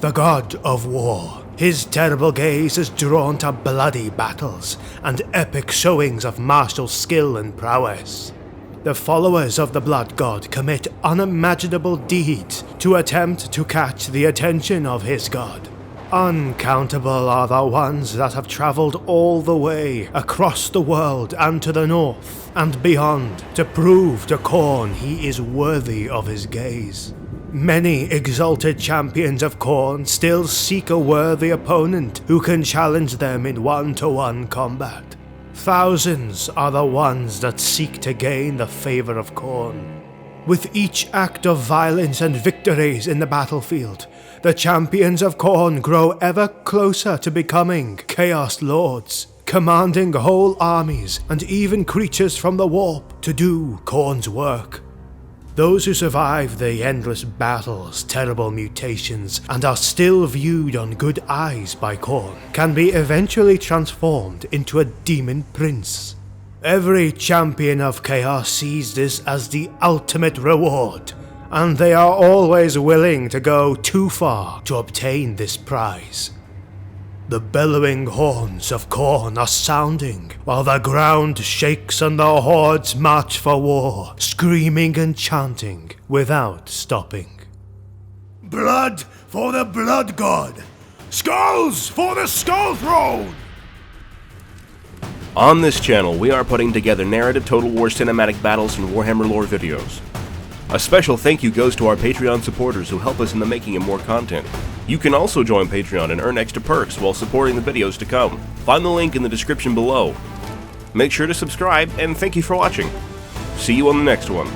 the god of war. His terrible gaze is drawn to bloody battles and epic showings of martial skill and prowess. The followers of the blood god commit unimaginable deeds to attempt to catch the attention of his god. Uncountable are the ones that have traveled all the way across the world and to the north and beyond to prove to Khorne he is worthy of his gaze. Many exalted champions of Khorne still seek a worthy opponent who can challenge them in one-to-one combat. Thousands are the ones that seek to gain the favor of Khorne. With each act of violence and victories in the battlefield, the champions of Khorne grow ever closer to becoming Chaos Lords, commanding whole armies and even creatures from the warp to do Khorne's work. Those who survive the endless battles, terrible mutations, and are still viewed on good eyes by Khorne can be eventually transformed into a demon prince. Every champion of Chaos sees this as the ultimate reward, and they are always willing to go too far to obtain this prize. The bellowing horns of Khorne are sounding, while the ground shakes and the hordes march for war, screaming and chanting without stopping. Blood for the Blood God! Skulls for the Skull Throne! On this channel, we are putting together narrative Total War cinematic battles and Warhammer lore videos. A special thank you goes to our Patreon supporters who help us in the making of more content. You can also join Patreon and earn extra perks while supporting the videos to come. Find the link in the description below. Make sure to subscribe, and thank you for watching. See you on the next one.